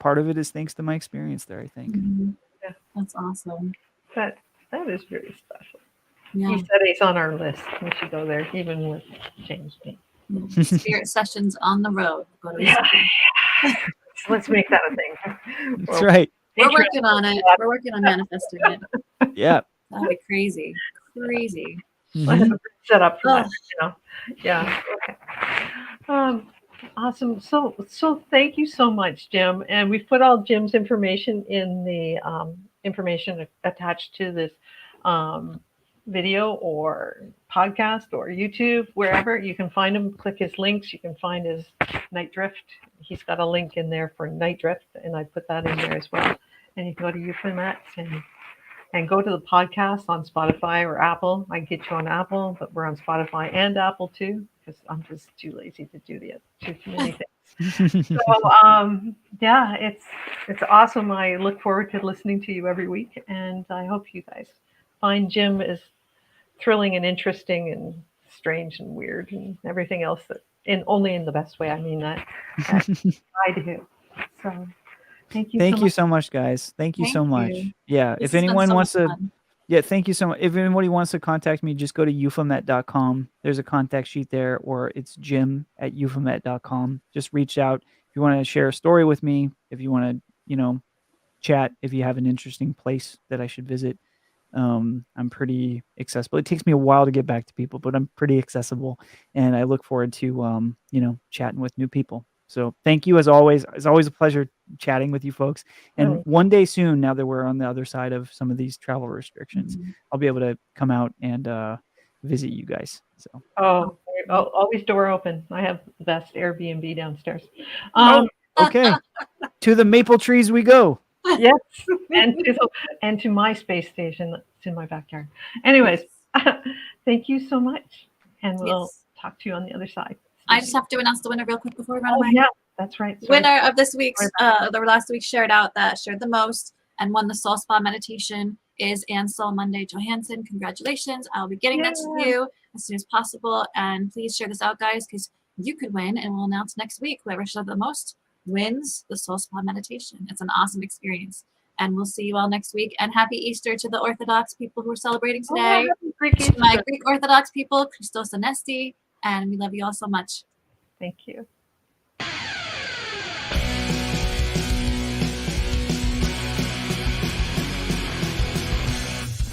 part of it is thanks to my experience there, I think. Yeah. That's awesome. That is very special. Yeah. He said he's on our list. We should go there, even with James B. Spirit sessions on the road. Go to Let's make that a thing. That's right. We're working on it. We're working on manifesting it. Yeah. That'd be crazy. Crazy. Let's set up for that, Yeah. Okay. Awesome. So thank you so much, Jim. And we've put all Jim's information in the information attached to this video or podcast or YouTube, wherever you can find him. Click his links. You can find his Night Drift. He's got a link in there for Night Drift, and I put that in there as well. And you can go to Euphomet and go to the podcast on Spotify or Apple. I can get you on Apple, but we're on Spotify and Apple too, because I'm just too lazy to do too many things. So yeah, it's awesome. I look forward to listening to you every week, and I hope you guys find Jim as thrilling and interesting and strange and weird and everything else only in the best way. I mean that I do. So thank you so much, guys. Thank you so much. You. Yeah. This if anyone so wants to, fun. yeah, thank you so much. If anybody wants to contact me, just go to euphomet.com. There's a contact sheet there, or it's jim@euphomet.com. Just reach out if you want to share a story with me. If you want to, chat, if you have an interesting place that I should visit, I'm pretty accessible. It takes me a while to get back to people, but I'm pretty accessible, and I look forward to chatting with new people. So thank you as always. It's always a pleasure chatting with you folks. And Really. one day soon, now that we're on the other side of some of these travel restrictions, Mhm. I'll be able to come out and visit you guys. So Always door open. I have the best Airbnb downstairs. okay, to the maple trees we go. Yes, and to my space station that's in my backyard. Anyways, thank you so much, and we'll Yes. talk to you on the other side. I just have to announce the winner real quick before we run Oh away. yeah, that's right. Sorry. Winner of this week's, the last week shared the most and won the Soul Spa meditation is Ansel Monday Johansson. Congratulations. I'll be getting that to you as soon as possible. And please share this out, guys, because you could win, and we'll announce next week. Whoever shared the most wins the Soul Spa meditation. It's an awesome experience. And we'll see you all next week. And happy Easter to the Orthodox people who are celebrating today. To my Greek Orthodox people, Christos Anesti. And we love you all so much. Thank you.